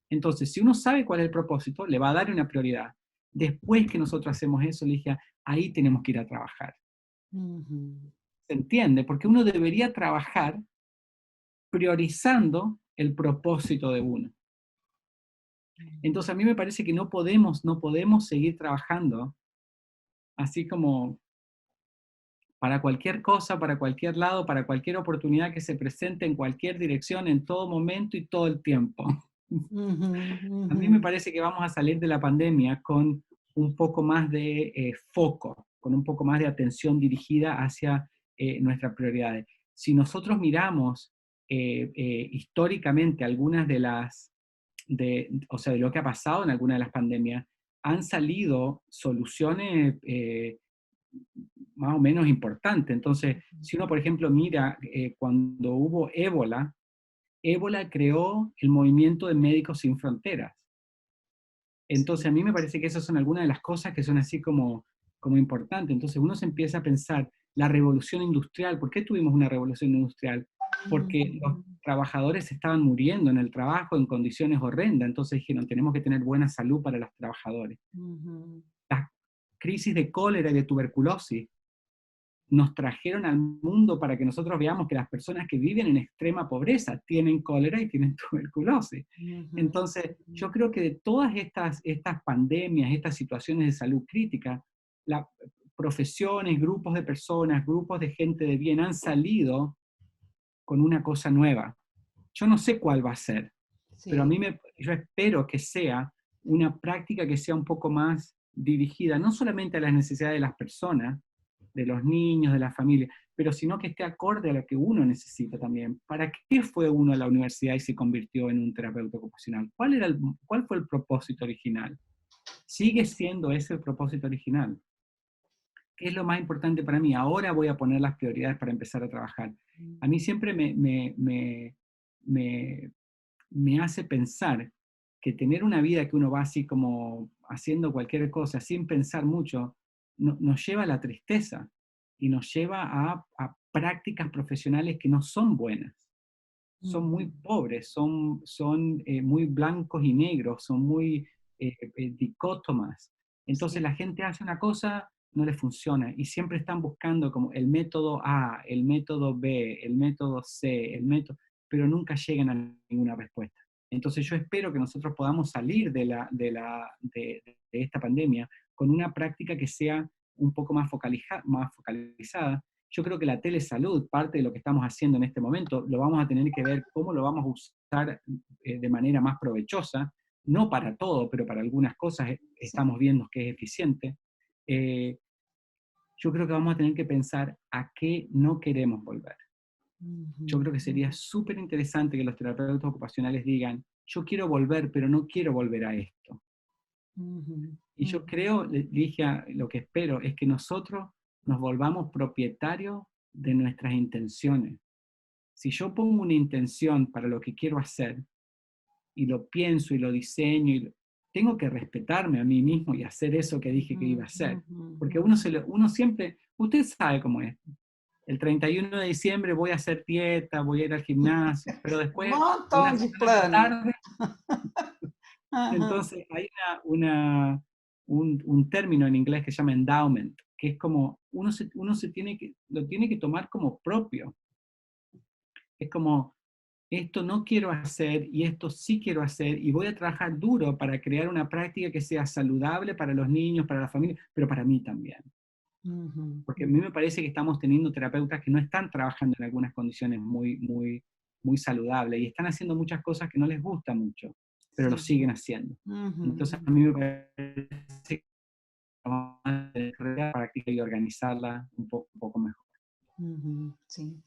Entonces, si uno sabe cuál es el propósito, le va a dar una prioridad. Después que nosotros hacemos eso, le dije, ahí tenemos que ir a trabajar. Uhum. ¿Se entiende? Porque uno debería trabajar priorizando el propósito de uno. Entonces, a mí me parece que no podemos seguir trabajando así como para cualquier cosa, para cualquier lado, para cualquier oportunidad que se presente en cualquier dirección, en todo momento y todo el tiempo. Uhum. A mí me Uhum. parece que vamos a salir de la pandemia con un poco más de foco, con un poco más de atención dirigida hacia nuestras prioridades. Si nosotros miramos históricamente algunas de o sea, de lo que ha pasado en alguna de las pandemias, han salido soluciones más o menos importantes. Entonces, si uno, por ejemplo, mira cuando hubo ébola, ébola creó el movimiento de Médicos Sin Fronteras. Entonces, a Sim. mí me parece que esas son algunas de las cosas que son así como importantes. Entonces, uno se empieza a pensar, la revolución industrial, ¿por qué tuvimos una revolución industrial? Porque los Uhum. trabajadores estaban muriendo en el trabajo en condiciones horrendas, entonces dijeron, tenemos que tener buena salud para los trabajadores. Uhum. Las crisis de cólera y de tuberculosis nos trajeron al mundo para que nosotros veamos que las personas que viven en extrema pobreza tienen cólera y tienen tuberculosis. Uhum. Entonces, yo creo que de todas estas pandemias, estas situaciones de salud crítica, las profesiones, grupos de personas, grupos de gente de bien han salido con una cosa nueva. Yo no sé cuál va a ser, pero Sim. yo espero que sea una práctica que sea un poco más dirigida, no solamente a las necesidades de las personas, de los niños, de la familia, pero sino que esté acorde a lo que uno necesita también. ¿Para qué fue uno a la universidad y se convirtió en un terapeuta ocupacional? ¿Cuál fue el propósito original? ¿Sigue siendo ese el propósito original? ¿Qué es lo más importante para mí? Ahora voy a poner las prioridades para empezar a trabajar. A mí siempre me, me hace pensar que tener una vida que uno va así como haciendo cualquier cosa sin pensar mucho, nos lleva a la tristeza y nos lleva a prácticas profesionales que no son buenas. Son muy Uhum. pobres, son muy blancos y negros, son muy dicótomas. Entonces Sim. la gente hace una cosa, no le funciona, y siempre están buscando como el método A, el método B, el método C, pero nunca llegan a ninguna respuesta. Entonces yo espero que nosotros podamos salir de esta pandemia con una práctica que sea un poco más focalizada. Yo creo que la telesalud, parte de lo que estamos haciendo en este momento, lo vamos a tener que ver cómo lo vamos a usar de manera más provechosa, no para todo, pero para algunas cosas Sim. estamos viendo que es eficiente. Eh, yo creo que vamos a tener que pensar a qué no queremos volver. Yo creo que Uhum. sería súper interesante que los terapeutas ocupacionales digan, yo quiero volver, pero no quiero volver a esto. Uhum. Y yo Uhum. creo, le dije, lo que espero es que nosotros nos volvamos propietarios de nuestras intenciones. Si yo pongo una intención para lo que quiero hacer y lo pienso y lo diseño, tengo que respetarme a mí mismo y hacer eso que dije que iba a Uhum. hacer. Porque Uhum. uno siempre, usted sabe cómo es. El 31 de diciembre voy a hacer dieta, voy a ir al gimnasio, pero después, una Montão de semana más plano. tarde, Aham. entonces hay un término en inglés que se llama endowment, que es como uno lo tiene que tomar como propio. Es como esto no quiero hacer y esto sí quiero hacer y voy a trabajar duro para crear una práctica que sea saludable para los niños, para la familia, pero para mí también. Porque a mí me parece que estamos teniendo terapeutas que no están trabajando en algunas condiciones muy saludables y están haciendo muchas cosas que no les gusta mucho, pero lo Sim. siguen haciendo. Entonces a mí me parece que vamos a tener que practicar y organizarla un poco mejor. Sim,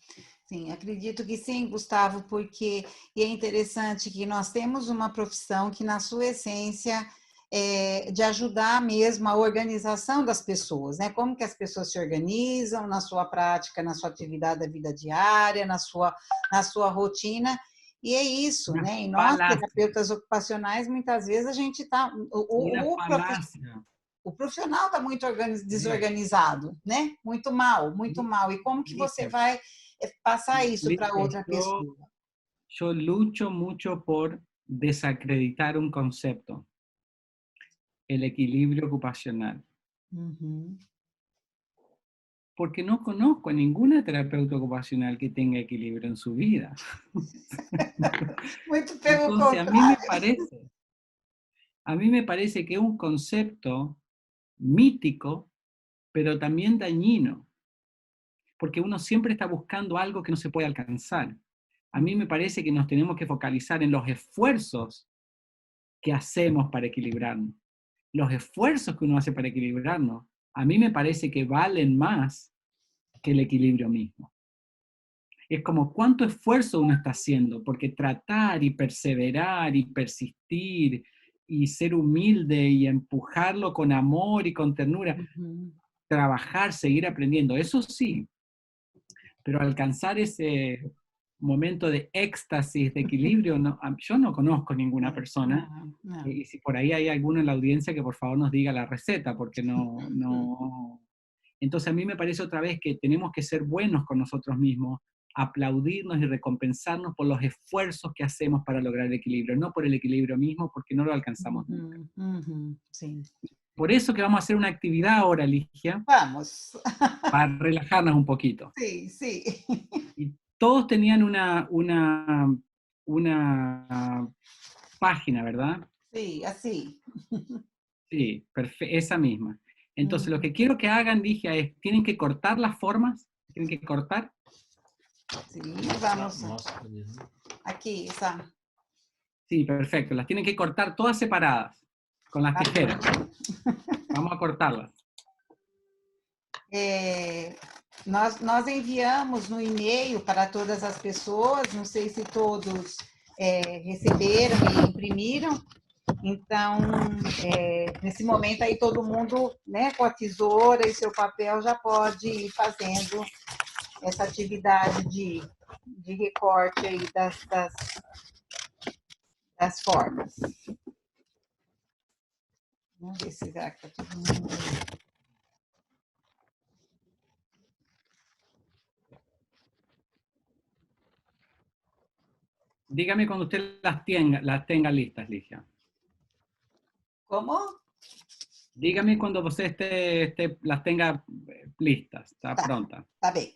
sim, acredito que sim, Gustavo, porque e é interessante que nós temos uma profissão que, na sua essência, é de ajudar mesmo a organização das pessoas, né? Como que as pessoas se organizam na sua prática, na sua atividade da vida diária, na sua rotina, e é isso, Una né? E nós, falacia, terapeutas ocupacionais, muitas vezes a gente está. una falacia. O profissional está muito desorganizado, né? Muito mal, muito mal. E como que você Ligia, vai passar isso para Ligia, outra pessoa? yo lucho mucho por desacreditar un concepto, el equilibrio ocupacional, Uhum. porque no conozco a ninguna terapeuta ocupacional que tenga equilibrio en su vida. Muito pelo Entonces, contrário. a mí me parece que es un concepto mítico, pero también dañino, porque uno siempre está buscando algo que no se puede alcanzar. A mí me parece que nos tenemos que focalizar en los esfuerzos que hacemos para equilibrarnos. Los esfuerzos que uno hace para equilibrarnos, a mí me parece que valen más que el equilibrio mismo. Es como cuánto esfuerzo uno está haciendo, porque tratar y perseverar y persistir y ser humilde y empujarlo con amor y con ternura, Uhum. trabajar, seguir aprendiendo, eso sí, pero alcanzar ese momento de éxtasis, de equilibrio, no, yo no conozco ninguna persona, Não, não. y si por ahí hay alguno en la audiencia que por favor nos diga la receta, porque no. Entonces a mí me parece otra vez que tenemos que ser buenos con nosotros mismos, aplaudirnos y recompensarnos por los esfuerzos que hacemos para lograr el equilibrio, no por el equilibrio mismo, porque no lo alcanzamos nunca. Sim. Por eso que vamos a hacer una actividad ahora, Ligia, Vamos. para relajarnos un poquito. Sim, sim. Y todos tenían una página, ¿verdad? Sim, assim. Sí, esa misma. Entonces, lo Uhum. que quiero que hagan, dije, es, tienen que cortar las formas, tienen que cortar. Sim, vamos. Aqui, essa. Sí, perfecto, las tienen que cortar todas separadas, con las Tá bom. tijeras. Vamos a cortarlas. Nós enviamos no e-mail para todas as pessoas, não sei se todos receberam e imprimiram, então, nesse momento aí todo mundo, né, com a tesoura e seu papel já pode ir fazendo essa atividade de recorte aí das formas. Vamos ver se já está todo mundo. Dígame cuando usted las tenga listas, Ligia. Como? Dígame cuando usted las tenga listas, está Tá, pronta. tá bem.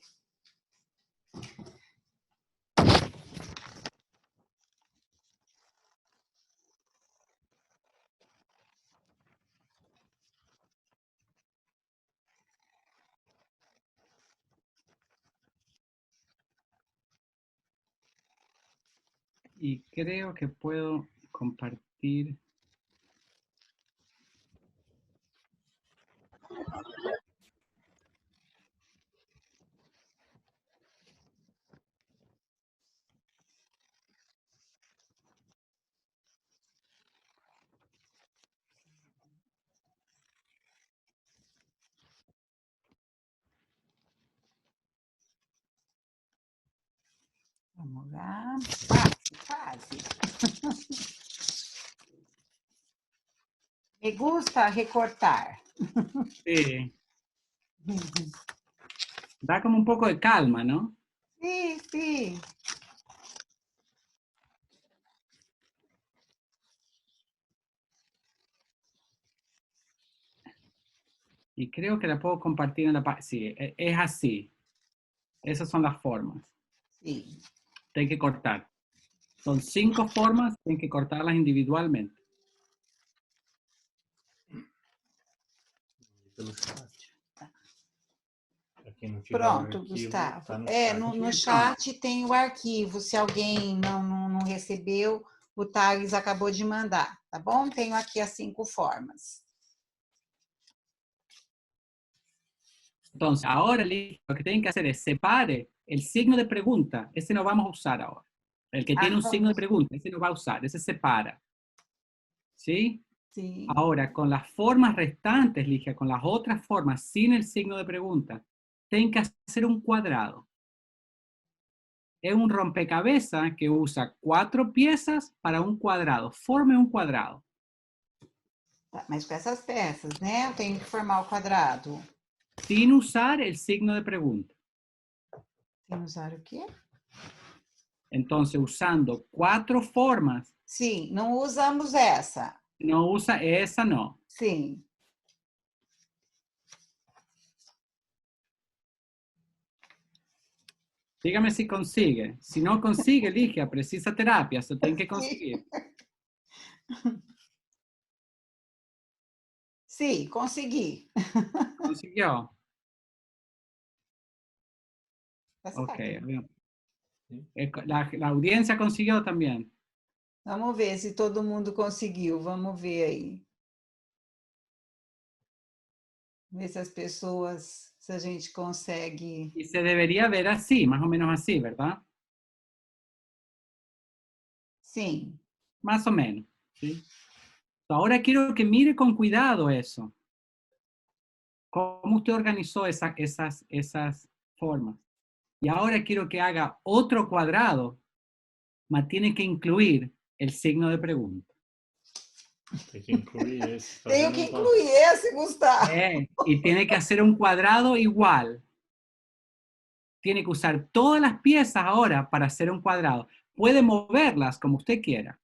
Y creo que puedo compartir. Vamos lá. Fácil, fácil. Me gusta recortar. Sí, da como un poco de calma, ¿no? Sim, sim. Y creo que la puedo compartir en la página. Sí, es así. Esas son las formas. Sim. Hay que cortar. Son 5 formas, tienen que cortarlas individualmente. Pelo chat. Pra quem não tiver o Pronto, arquivo, Gustavo. tá no No chat. chat tem o arquivo. Se alguém não recebeu, o Thales acabou de mandar, tá bom? Tenho aqui as 5 formas. Entonces, ahora lo que tienen que hacer es separe el signo de pregunta. Ese no vamos a usar ahora. El que tiene un signo de pregunta, ese no va a usar, ese separa. ¿Sí? Sim. Ahora, con las formas restantes, Ligia, con las otras formas sin el signo de pregunta, tienen que hacer un cuadrado. Es un rompecabezas que usa 4 piezas para un cuadrado. Forme un cuadrado. Tá, mas com essas peças, né? Eu tenho que formar o quadrado. Sin usar el signo de pregunta. Sem usar o quê? Entonces, usando 4 formas, Sim, não usamos essa. no usa esa, no. Sim. Dígame si consigue. Si no consigue, Ligia, precisa terapia, se tiene que conseguir. Sim, consegui. ¿Consiguió? Essa tá Ok. aqui. La audiencia consiguió también. Vamos ver se todo mundo conseguiu. Vamos ver aí. Ver se as pessoas, se a gente consegue. Y se debería ver así, más o menos así, ¿verdad? Sim. Más o menos. ¿Sí? Ahora quiero que mire con cuidado eso. Cómo usted organizó esas formas. Y ahora quiero que haga otro cuadrado, mas tiene que incluir el signo de pregunta. Tem que incluir esse. Tenho fazendo que um incluir esse, Gustavo. Y tiene que hacer un cuadrado igual. Tiene que usar todas las piezas ahora para hacer un cuadrado. Puede moverlas como usted quiera.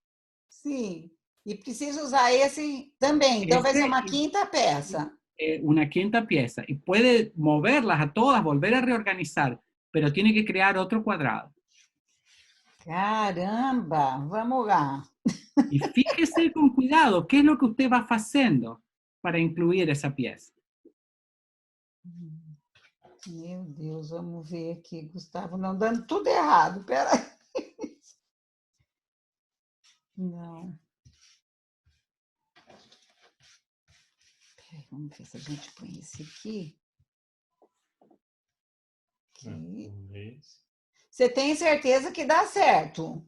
Sim. E preciso usar esse também. Então vai ser uma quinta peça. Una quinta pieza. Y puede moverlas a todas, volver a reorganizar, pero tiene que crear otro cuadrado. Caramba, vamos lá. Y fíjese con cuidado qué es lo que usted va haciendo para incluir esa pieza. Meu Deus, vamos ver aqui, Gustavo, não dando tudo errado. Peraí. Não. Peraí, vamos ver se a gente põe esse aqui. Aqui. Você tem certeza que dá certo?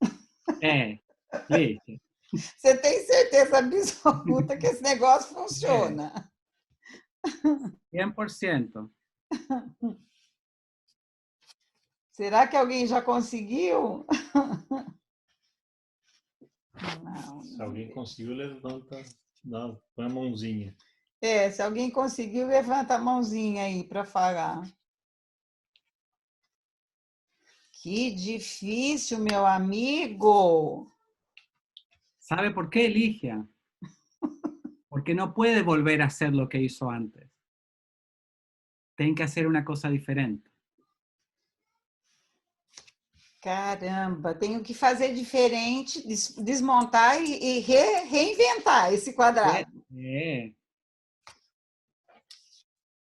Listo. Você tem certeza absoluta que esse negócio funciona? 100%. Será que alguém já conseguiu? Não, Se alguém conseguiu, levanta, põe a mãozinha. se alguém conseguiu, levanta a mãozinha aí para falar. Que difícil, meu amigo. ¿Sabe por qué, Ligia? Porque no puede volver a hacer lo que hizo antes. Tiene que hacer una cosa diferente. Caramba, tenho que fazer diferente, desmontar e reinventar esse quadrado.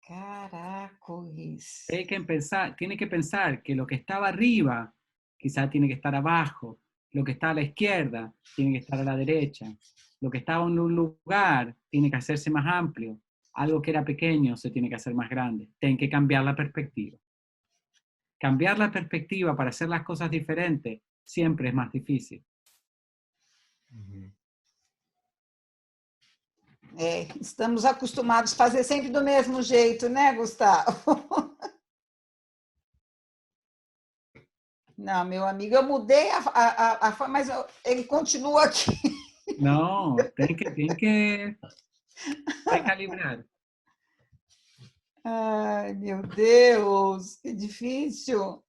Caracos. Tiene que pensar que lo que estaba arriba quizás tiene que estar abajo, lo que está a la izquierda tiene que estar a la derecha, lo que estaba en un lugar tiene que hacerse más amplio, algo que era pequeño se tiene que hacer más grande, tiene que cambiar la perspectiva. Cambiar la perspectiva para hacer las cosas diferentes siempre es más difícil. Estamos acostumados a fazer sempre do mesmo jeito, né, Gustavo? Não, meu amigo, eu mudei a forma, mas ele continua aqui. No, tienen que recalibrar. Ai, meu Deus, que difícil.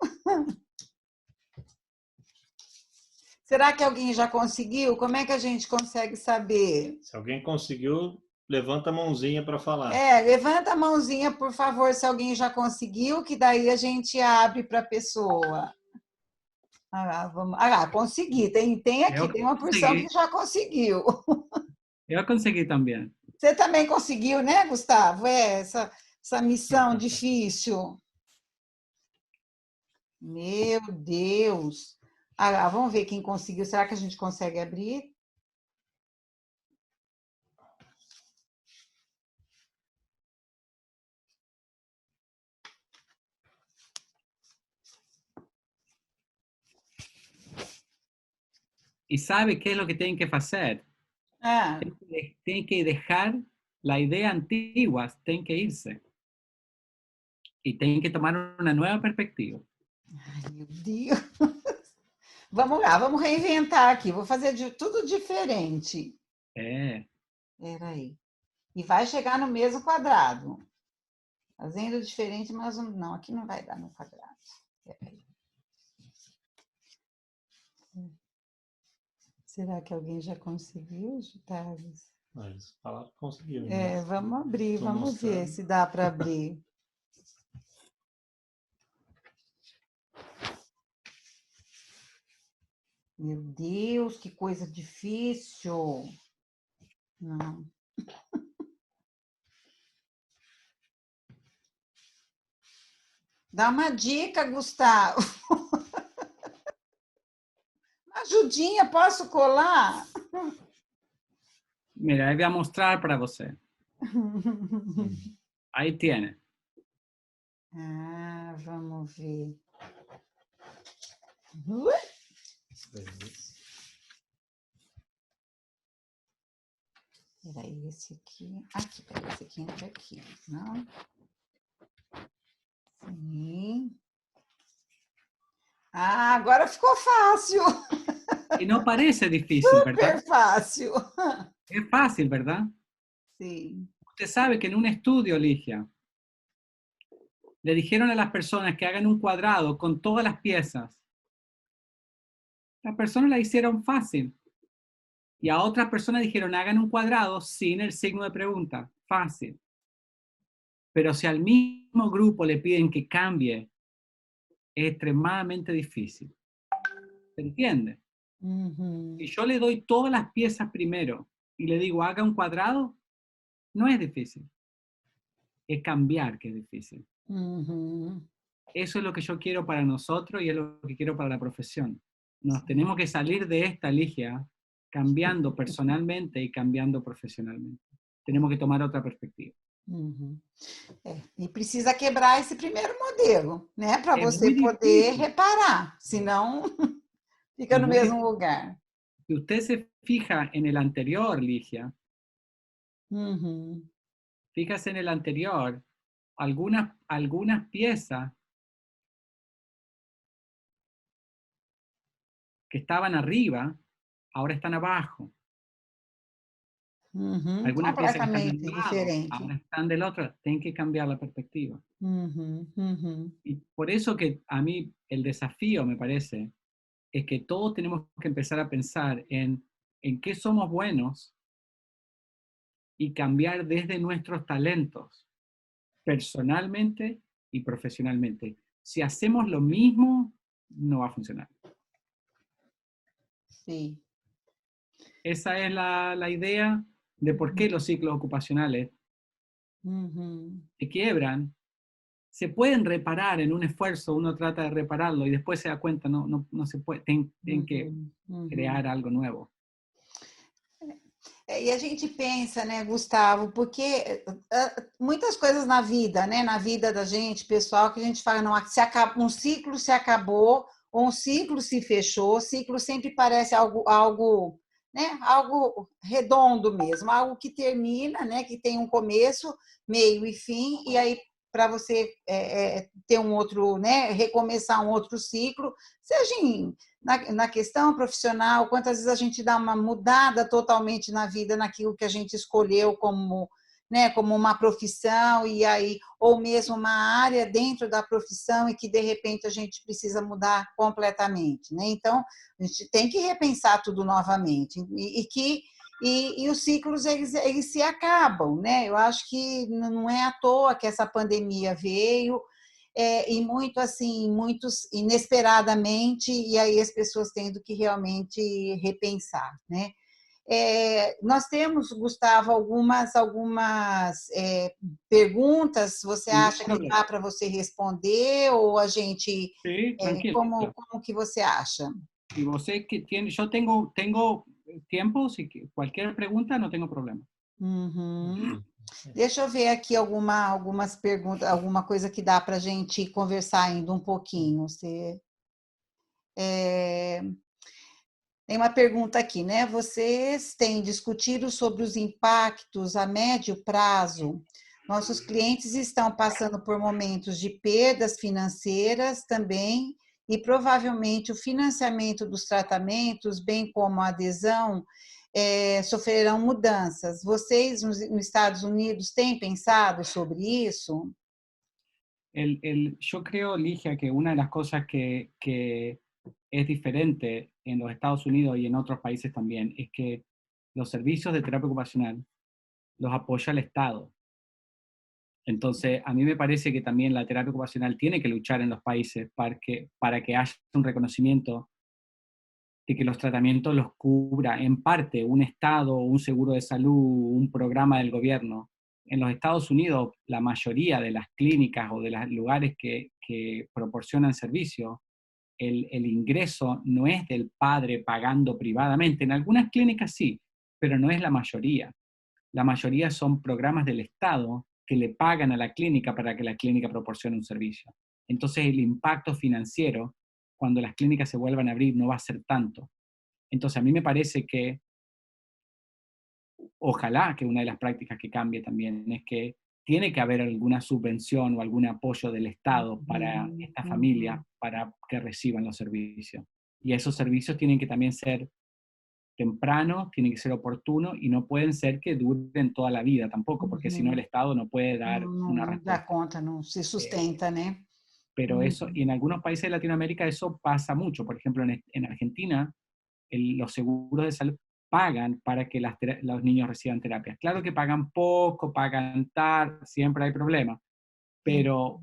Será que alguém já conseguiu? Como é que a gente consegue saber? Se alguém conseguiu, levanta a mãozinha para falar. Levanta a mãozinha, por favor, se alguém já conseguiu, que daí a gente abre para a pessoa. Consegui. Tem aqui, tem uma porção que já conseguiu. Eu consegui também. Você também conseguiu, né, Gustavo? Essa missão difícil. Meu Deus. Vamos ver quem conseguiu. Será que a gente consegue abrir? E sabe o que é o que tem que fazer? Tem que deixar a ideia antiga, tem que irse. E tem que tomar uma nova perspectiva. Ai, meu Deus. Vamos lá, vamos reinventar aqui. Vou fazer tudo diferente. Espera aí. E vai chegar no mesmo quadrado. Fazendo diferente, mas não, aqui não vai dar no quadrado. Espera aí. Será que alguém já conseguiu, Thales? Eles falaram que conseguiram. Vamos abrir, vamos ver se dá para abrir. Meu Deus, que coisa difícil. Não. Dá uma dica, Gustavo. Uma ajudinha, posso colar? Mira, eu vou mostrar para você. Aí tem. Vamos ver. Peraí, esse aqui. Aqui, peraí, esse aqui entra aqui, não? Sim. Agora ficou fácil. E não parece difícil, verdade? Super fácil. É fácil, verdade? Sim. Usted sabe que en un estudio, Ligia, le dijeron a las personas que hagan un cuadrado con todas las piezas. Las personas la hicieron fácil. Y a otras personas dijeron, hagan un cuadrado sin el signo de pregunta. Fácil. Pero si al mismo grupo le piden que cambie, es extremadamente difícil. ¿Se entiende? Si yo le doy todas las piezas primero y le digo, haga un cuadrado, no es difícil. Es cambiar que es difícil. Eso es lo que yo quiero para nosotros y es lo que quiero para la profesión. Nos tenemos que salir de esta, Ligia, cambiando personalmente y cambiando profesionalmente. Tenemos que tomar otra perspectiva. E precisa quebrar esse primeiro modelo, né? Para você poder reparar, senão fica no mesmo lugar. Si usted se fija en el anterior, Ligia, fíjase en el anterior, algunas piezas que estaban arriba, ahora están abajo. Algunas piezas que están del lado, ahora están del otro. Tienen que cambiar la perspectiva. Y por eso que a mí el desafío, me parece, es que todos tenemos que empezar a pensar en qué somos buenos y cambiar desde nuestros talentos, personalmente y profesionalmente. Si hacemos lo mismo, no va a funcionar. Sí. Esa es la idea de por qué los ciclos ocupacionales se quiebran. Se pueden reparar en un esfuerzo, uno trata de repararlo y después se da cuenta, no se puede, tienen que crear algo nuevo. E a gente pensa, né, Gustavo, porque muitas coisas na vida, né, na vida da gente, pessoal, que a gente fala, não, um ciclo se acabou, ou um ciclo se fechou, ciclo sempre parece algo, né, algo redondo mesmo, algo que termina, né, que tem um começo, meio e fim, e aí para você ter um outro, né, recomeçar um outro ciclo, seja na questão profissional, quantas vezes a gente dá uma mudada totalmente na vida, naquilo que a gente escolheu como, né, como uma profissão, e aí, ou mesmo uma área dentro da profissão e que, de repente, a gente precisa mudar completamente, né? Então, a gente tem que repensar tudo novamente, e os ciclos, eles se acabam, né? Eu acho que não é à toa que essa pandemia veio. e muito assim, muitos inesperadamente, e aí as pessoas tendo que realmente repensar, né? Nós temos, Gustavo, algumas perguntas. Você Ningún acha que problema. dá para você responder ou a gente, Sí, tranquilo. como que você acha? Y vos sé que tiene, yo tengo tiempo, si cualquier pregunta no tengo problema. Uhum. Deixa eu ver aqui algumas perguntas, alguma coisa que dá para a gente conversar ainda um pouquinho. É, Tem uma pergunta aqui, né? Vocês têm discutido sobre os impactos a médio prazo? Nossos clientes estão passando por momentos de perdas financeiras também, e provavelmente o financiamento dos tratamentos, bem como a adesão, sofrerão mudanças. Vocês, nos Estados Unidos, têm pensado sobre isso? Yo creo, Ligia, que una de las cosas que es diferente en los Estados Unidos y en otros países también es que los servicios de terapia ocupacional los apoya el Estado. Entonces, a mí me parece que también la terapia ocupacional tiene que luchar en los países para que haya un reconocimiento de que los tratamientos los cubra en parte un Estado, un seguro de salud, un programa del gobierno. En los Estados Unidos, la mayoría de las clínicas o de los lugares que proporcionan servicios, el ingreso no es del padre pagando privadamente. En algunas clínicas sí, pero no es la mayoría. La mayoría son programas del Estado que le pagan a la clínica para que la clínica proporcione un servicio. Entonces el impacto financiero, cuando las clínicas se vuelvan a abrir, no va a ser tanto. Entonces a mí me parece que, ojalá que una de las prácticas que cambie también es que tiene que haber alguna subvención o algún apoyo del Estado para esta familia, para que reciban los servicios. Y esos servicios tienen que también ser temprano, tienen que ser oportunos y no pueden ser que duren toda la vida tampoco, porque si no el Estado no puede dar una Não dá respuesta. conta, não se sustenta, né? Pero eso, y en algunos países de Latinoamérica eso pasa mucho. Por ejemplo, en Argentina, los seguros de salud pagan para que los niños reciban terapias. Claro que pagan poco, pagan tarde, siempre hay problemas, pero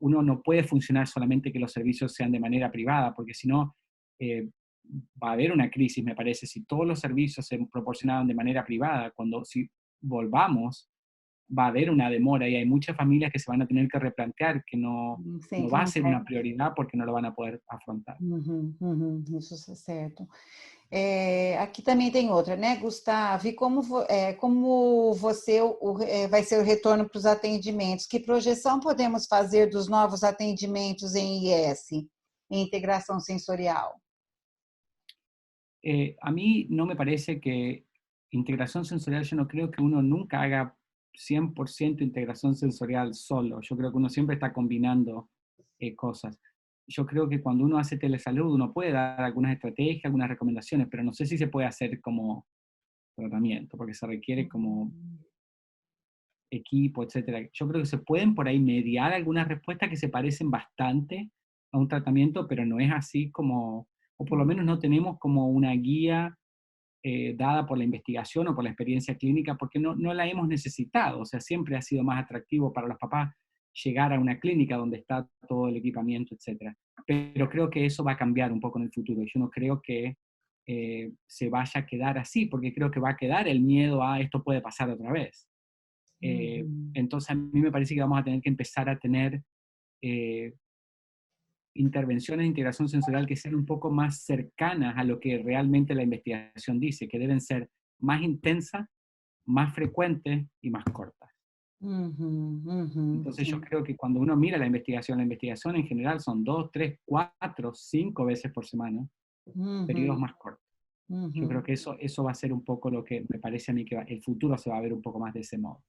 uno no puede funcionar solamente que los servicios sean de manera privada, porque si no, va a haber una crisis, me parece, si todos los servicios se proporcionaban de manera privada, si volvamos, va a haber una demora y hay muchas familias que se van a tener que replantear que no Sim, va a ser una prioridad porque no lo van a poder afrontar. isso é certo. Aqui também tem outra, né, Gustavo? E como vai ser o retorno para os atendimentos? Que projeção podemos fazer dos novos atendimentos em IS, em integração sensorial? A mí no me parece que integración sensorial, yo no creo que uno nunca haga 100% integración sensorial solo. Yo creo que uno siempre está combinando cosas. Yo creo que cuando uno hace telesalud, uno puede dar algunas estrategias, algunas recomendaciones, pero no sé si se puede hacer como tratamiento, porque se requiere como equipo, etcétera. Yo creo que se pueden por ahí mediar algunas respuestas que se parecen bastante a un tratamiento, pero no es así como, o por lo menos no tenemos como una guía dada por la investigación o por la experiencia clínica, porque no la hemos necesitado. O sea, siempre ha sido más atractivo para los papás llegar a una clínica donde está todo el equipamiento, etcétera. Pero creo que eso va a cambiar un poco en el futuro. Yo no creo que se vaya a quedar así, porque creo que va a quedar el miedo a esto puede pasar otra vez. Entonces a mí me parece que vamos a tener que empezar a tener intervenciones de integración sensorial que sean un poco más cercanas a lo que realmente la investigación dice, que deben ser más intensas, más frecuentes y más cortas. Entonces yo creo que cuando uno mira la investigación en general son 2, 3, 4, 5 veces por semana, periodos más cortos. Yo creo que eso va a ser un poco lo que me parece a mí que el futuro se va a ver un poco más de ese modo.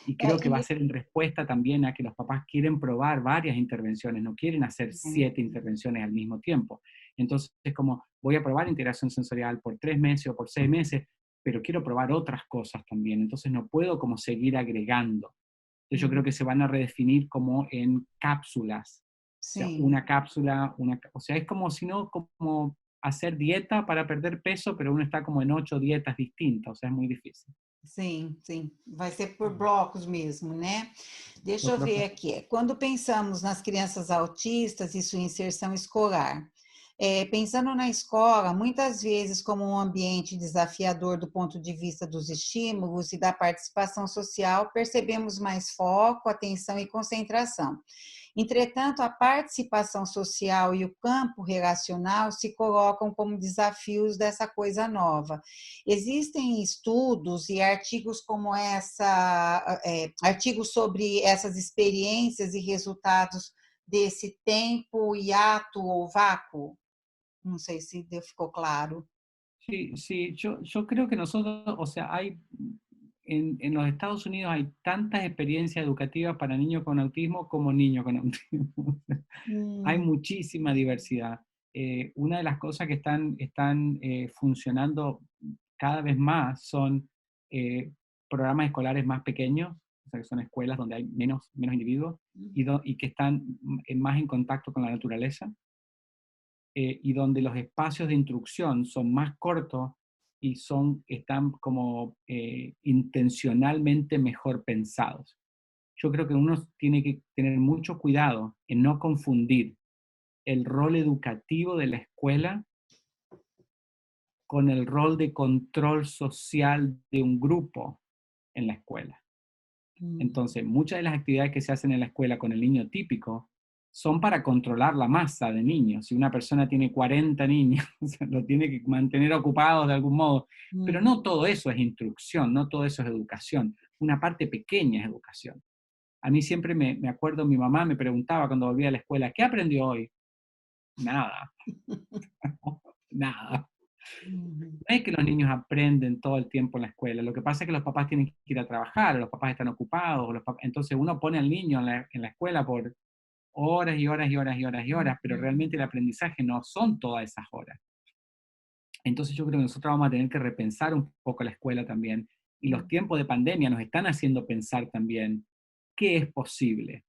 Y creo que va a ser en respuesta también a que los papás quieren probar varias intervenciones, no quieren hacer 7 intervenciones al mismo tiempo. Entonces es como, voy a probar integración sensorial por 3 meses o por 6 meses, pero quiero probar otras cosas también, entonces no puedo como seguir agregando. Entonces yo creo que se van a redefinir como en cápsulas. O sea, una cápsula, o sea, es como si no, como hacer dieta para perder peso, pero uno está como en 8 dietas distintas, o sea, es muy difícil. Sim, sim. Vai ser por blocos mesmo, né? Deixa Yo eu creo ver que aqui. Quando pensamos nas crianças autistas e sua inserção escolar, pensando na escola, muitas vezes como um ambiente desafiador do ponto de vista dos estímulos e da participação social, percebemos mais foco, atenção e concentração. Entretanto, a participação social e o campo relacional se colocam como desafios dessa coisa nova. Existem estudos e artigos como artigos sobre essas experiências e resultados desse tempo, hiato ou vácuo? Não sei se ficou claro. sí, sí, yo creo que nosotros, o sea, en los Estados Unidos hay tantas experiencias educativas para niños con autismo como niños con autismo. Hay Hum, muchísima diversidad. Una de las cosas que están funcionando cada vez más son eh, programas escolares más pequeños, o sea, que son escuelas donde hay menos individuos y que están más en contacto con la naturaleza, y donde los espacios de instrucción son más cortos y están como intencionalmente mejor pensados. Yo creo que uno tiene que tener mucho cuidado en no confundir el rol educativo de la escuela con el rol de control social de un grupo en la escuela. Entonces, muchas de las actividades que se hacen en la escuela con el niño típico son para controlar la masa de niños. Si una persona tiene 40 niños, lo tiene que mantener ocupados de algún modo. Pero no todo eso es instrucción, no todo eso es educación. Una parte pequeña es educación. A mí siempre me acuerdo, mi mamá me preguntaba cuando volvía a la escuela, ¿qué aprendió hoy? Nada, nada. uhum, No es que los niños aprenden todo el tiempo en la escuela, lo que pasa es que los papás tienen que ir a trabajar, o los papás están ocupados, entonces uno pone al niño en la escuela por horas y horas y horas y horas y horas, pero realmente el aprendizaje no son todas esas horas. Entonces yo creo que nosotros vamos a tener que repensar un poco la escuela también, y los tiempos de pandemia nos están haciendo pensar también qué es posible,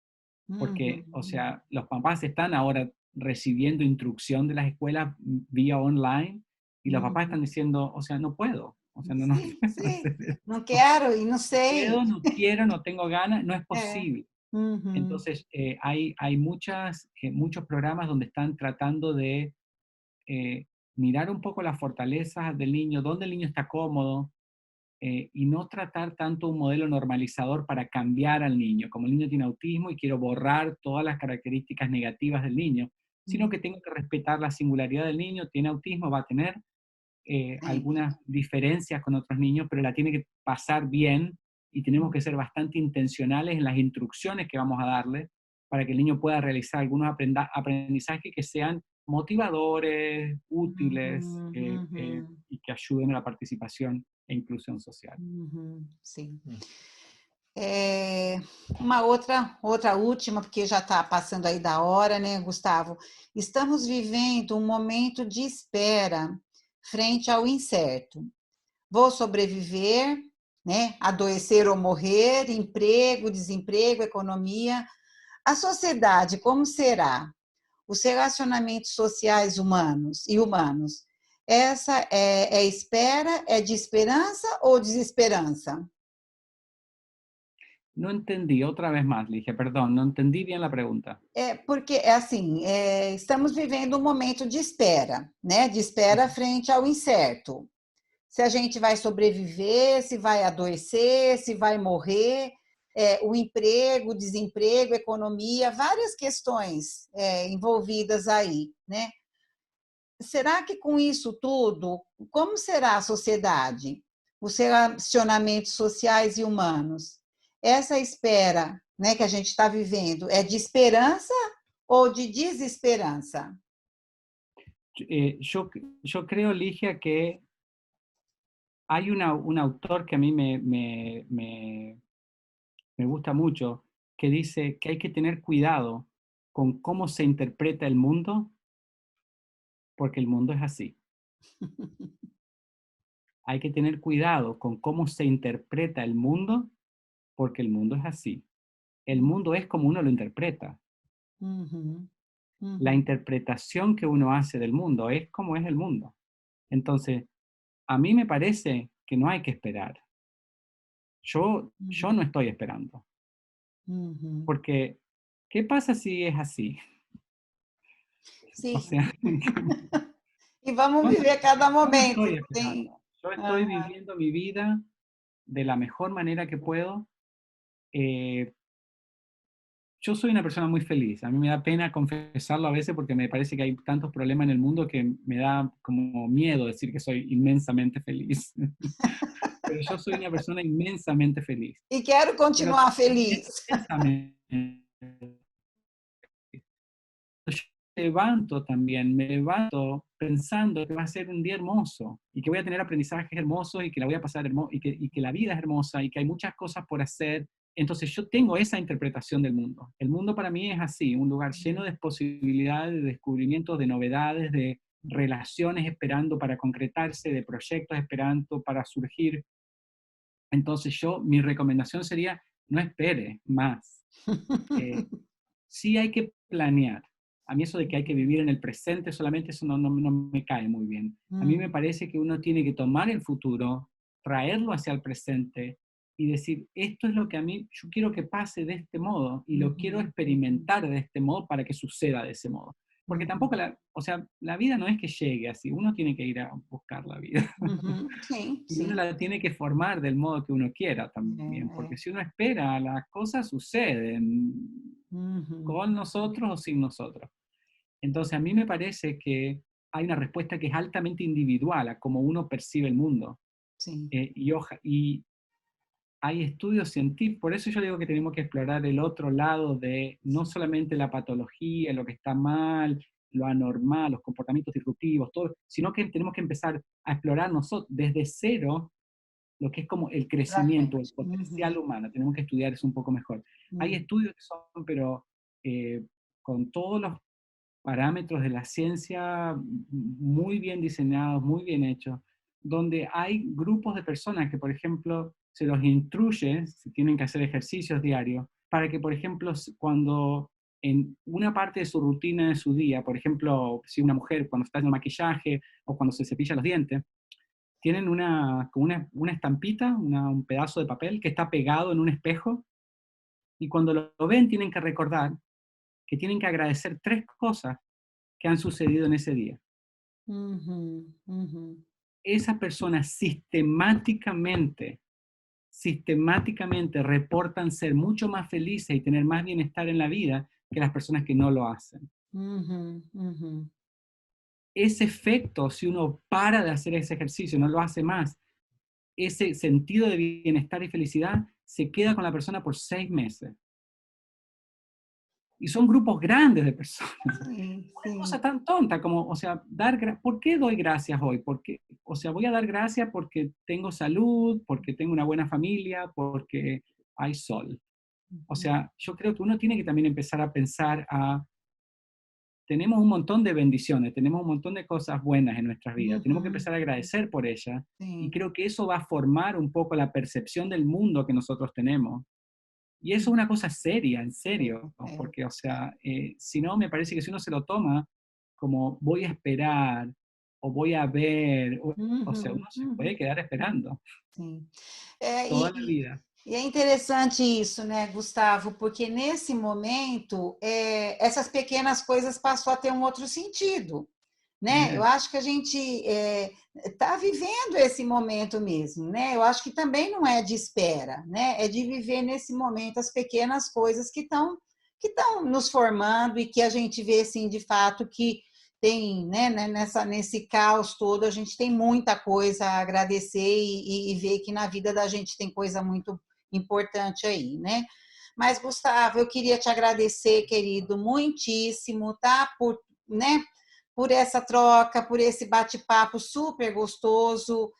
porque, o uhum. sea, los papás están ahora recibiendo instrucción de las escuelas vía online, y los papás Uhum. están diciendo, o sea, no puedo, o sea, no Sim, puedo sim. hacer eso. Não quero e não No sei. puedo, no quiero, no tengo ganas, no es É. posible. Uhum. Entonces, hay muchos programas donde están tratando de eh, mirar un poco las fortalezas del niño, dónde el niño está cómodo, y no tratar tanto un modelo normalizador para cambiar al niño, como el niño tiene autismo y quiero borrar todas las características negativas del niño, sino que tengo que respetar la singularidad del niño, tiene autismo, va a tener Sim. algunas diferencias con otros niños, pero la tiene que pasar bien y tenemos que ser bastante intencionales en las instrucciones que vamos a darle para que el niño pueda realizar algunos aprendizajes que sean motivadores, útiles, Uhum, uhum, y que ayuden a la participación e inclusión social. sim. Mm. Uma outra última, porque já está passando aí da hora, né, Gustavo? Estamos vivendo um momento de espera frente ao incerto. Vou sobreviver, né? Adoecer ou morrer, emprego, desemprego, economia. A sociedade, como será? Os relacionamentos sociais humanos. Essa é espera, é de esperança ou desesperança? No entendí, otra vez más, le dije, perdón, no entendí bien la pregunta. Porque é assim, estamos vivendo um momento de espera, né? De espera Ujú. frente ao incerto. Se a gente vai sobreviver, se vai adoecer, se vai morrer, o emprego, o desemprego, a economia, várias questões envolvidas aí, né? Será que com isso tudo, como será a sociedade, os relacionamentos sociais e humanos? Essa espera, né, que a gente está vivendo é de esperança ou de desesperança? Yo creo, Ligia, que hay un autor que a mí me gusta mucho, que dice que hay que tener cuidado con cómo se interpreta el mundo, porque el mundo es así. Hay que tener cuidado con cómo se interpreta el mundo, porque el mundo es así. El mundo es como uno lo interpreta. Uhum, La uhum, interpretación que uno hace del mundo es como es el mundo. Entonces, a mí me parece que no hay que esperar. Yo uhum, no estoy esperando. Uhum. Porque, ¿qué pasa si es así? O Sim. sea, E vamos no, viver cada no momento. estoy Não tem... esperando. Yo estoy Aham. viviendo mi vida de la mejor manera que puedo. Eh, yo soy una persona muy feliz. A mí me da pena confesarlo a veces porque me parece que hay tantos problemas en el mundo que me da como miedo decir que soy inmensamente feliz. Pero yo soy una persona inmensamente feliz. E quero Pero continuar también feliz. inmensamente. Yo me levanto pensando que va a ser un día hermoso y que voy a tener aprendizajes hermosos y que la voy a pasar hermoso y que la vida es hermosa y que hay muchas cosas por hacer. Entonces yo tengo esa interpretación del mundo. El mundo para mí es así, un lugar lleno de posibilidades, de descubrimientos, de novedades, de relaciones esperando para concretarse, de proyectos esperando para surgir. Entonces mi recomendación sería, no espere más. Eh, sí hay que planear. A mí eso de que hay que vivir en el presente solamente, eso no me cae muy bien. A mí me Uhum. parece que uno tiene que tomar el futuro, traerlo hacia el presente y decir, esto es lo que a mí, yo quiero que pase de este modo y lo quiero Uhum. Uhum. experimentar de este modo para que suceda de ese modo. Porque tampoco, Uhum. o sea, la vida no es que llegue así, uno tiene que ir a buscar la vida. Uhum. Sim, Y uno sim. la tiene que formar del modo que uno quiera É, también, porque é. si uno espera, las cosas suceden Uhum. con nosotros o sin nosotros. Entonces a mí me parece que hay una respuesta que es altamente individual a cómo uno percibe el mundo. Sim. Y hay estudios científicos, por eso yo digo que tenemos que explorar el otro lado de no solamente la patología, lo que está mal, lo anormal, los comportamientos disruptivos, todo, sino que tenemos que empezar a explorar nosotros desde cero lo que es como el Pra crecimiento, el frente. potencial Uhum. humano. Tenemos que estudiar eso un poco mejor. Hay Uhum. estudios que son, pero con todos los parámetros de la ciencia muy bien diseñados, muy bien hechos, donde hay grupos de personas que, por ejemplo, se los instruye, si tienen que hacer ejercicios diarios, para que, por ejemplo, cuando en una parte de su rutina de su día, por ejemplo, si una mujer cuando está haciendo maquillaje o cuando se cepilla los dientes, tienen una estampita, un pedazo de papel que está pegado en un espejo, y cuando lo ven tienen que recordar que tienen que agradecer 3 cosas que han sucedido en ese día. Uhum. Uhum. Esas personas sistemáticamente reportan ser mucho más felices y tener más bienestar en la vida que las personas que no lo hacen. Uhum. Uhum. Ese efecto, si uno para de hacer ese ejercicio, no lo hace más, ese sentido de bienestar y felicidad se queda con la persona por 6 meses. Y son grupos grandes de personas. Sim, Una cosa sim. tan tonta como, o sea, ¿por qué doy gracias hoy? Porque, o sea, voy a dar gracias porque tengo salud, porque tengo una buena familia, porque hay sol. O Uhum. sea, yo creo que uno tiene que también empezar a pensar tenemos un montón de bendiciones, tenemos un montón de cosas buenas en nuestras vidas, tenemos que Uhum. empezar a agradecer por ellas, y Sim. creo que eso va a formar un poco la percepción del mundo que nosotros tenemos. Y eso es una cosa seria, en É, serio, ¿no? é. Porque, o sea, si no, me parece que si uno se lo toma como voy a esperar o voy a ver, o sea, uno Uhum. se puede Uhum. quedar esperando Sim. É, toda la vida. e é interessante isso, né, Gustavo? Porque nesse momento, essas pequenas coisas passou a ter um outro sentido, né? Eu Eh, acho que a gente está vivendo esse momento mesmo, né? Eu acho que também não é de espera, né? É de viver nesse momento as pequenas coisas que estão nos formando e que a gente vê, assim, de fato, que tem, né, nesse caos todo, a gente tem muita coisa a agradecer e ver que na vida da gente tem coisa muito importante aí, né? Mas, Gustavo, eu queria te agradecer, querido, muitíssimo, tá? Né, por essa troca, por esse bate-papo super gostoso,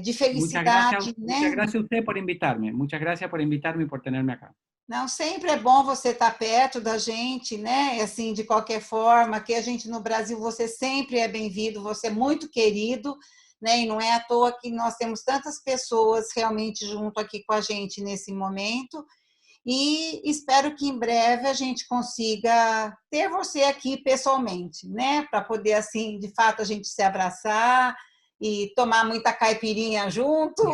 de felicidade, muchas né? gracias a usted por invitarme, muchas gracias por invitarme y por tenerme acá. Não, sempre é bom você estar perto da gente, né? Assim, de qualquer forma, aqui a gente no Brasil, você sempre é bem-vindo, você é muito querido, né? E não é à toa que nós temos tantas pessoas realmente junto aqui com a gente nesse momento. E espero que em breve a gente consiga ter você aqui pessoalmente, né? Para poder, assim, de fato, a gente se abraçar e tomar muita caipirinha junto,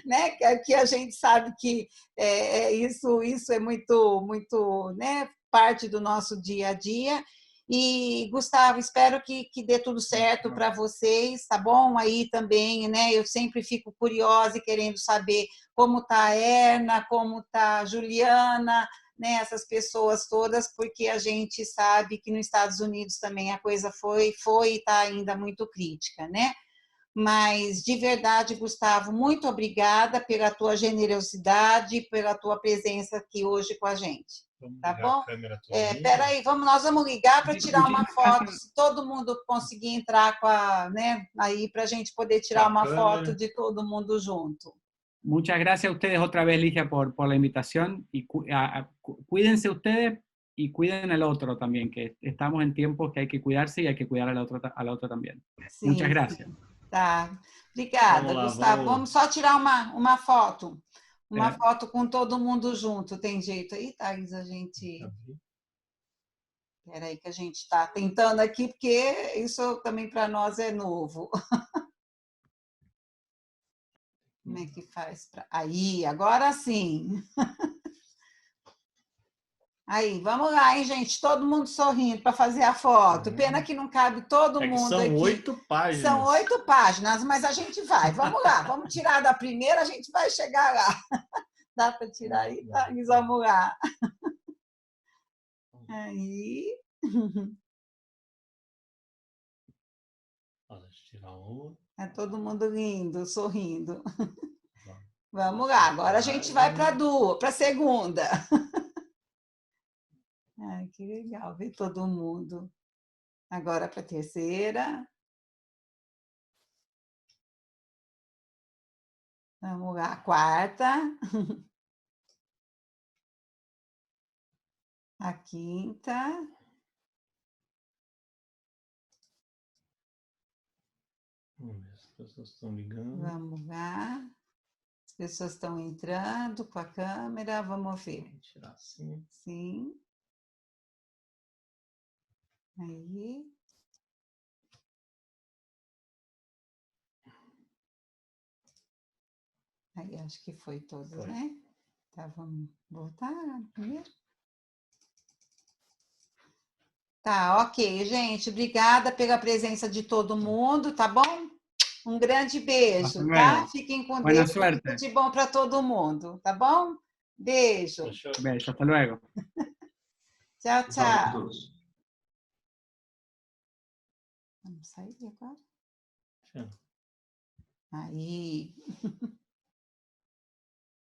né? Que a gente sabe que isso é muito, né? Parte do nosso dia a dia. E, Gustavo, espero que dê tudo certo para vocês, tá bom? Aí também, né? Eu sempre fico curiosa e querendo saber como está a Erna, como está a Juliana, né? Essas pessoas todas, porque a gente sabe que nos Estados Unidos também a coisa foi e está ainda muito crítica, né? Mas, de verdade, Gustavo, muito obrigada pela tua generosidade, pela tua presença aqui hoje com a gente. Tá bom? Peraí, nós vamos ligar para tirar uma foto, se todo mundo conseguir entrar né, aí para a gente poder tirar uma foto de todo mundo junto. Muchas gracias a ustedes otra vez, Ligia, por la invitación. Y cuídense ustedes y cuiden al otro también, que estamos en tiempos que hay que cuidarse y hay que cuidar al otro también. Sim, muchas gracias. Tá. Obrigada, Gustavo. Vamos só tirar uma foto. Uma foto com todo mundo junto. Tem jeito aí, Thais? A gente... Espera aí que a gente está tentando aqui, porque isso também para nós é novo. Como é que faz? Aí, agora sim. Aí, vamos lá, hein, gente? Todo mundo sorrindo para fazer a foto. Pena que não cabe todo mundo aqui. São 8 páginas. São 8 páginas, mas a gente vai. Vamos lá, vamos tirar da primeira, a gente vai chegar lá. Dá para tirar aí? Tá, vamos lá. Aí. Deixa eu tirar outro. É todo mundo lindo, sorrindo. Vamos lá, agora a gente vai para a segunda. Ai, que legal ver todo mundo. Agora para a terceira. Vamos lá, a quarta. A quinta. Vamos ver, as pessoas estão ligando. Vamos lá. As pessoas estão entrando com a câmera. Vamos ver. Vou tirar assim. Sim. Aí. Aí, acho que foi todos, né? Tá, vamos voltar primeiro. Tá, ok, gente. Obrigada pela presença de todo mundo, tá bom? Um grande beijo, tá? Fiquem com Deus. Tudo de bom para todo mundo, tá bom? Beijo. Beijo, hasta luego. Tchau, tchau. Vamos sair agora? Tchau. Aí.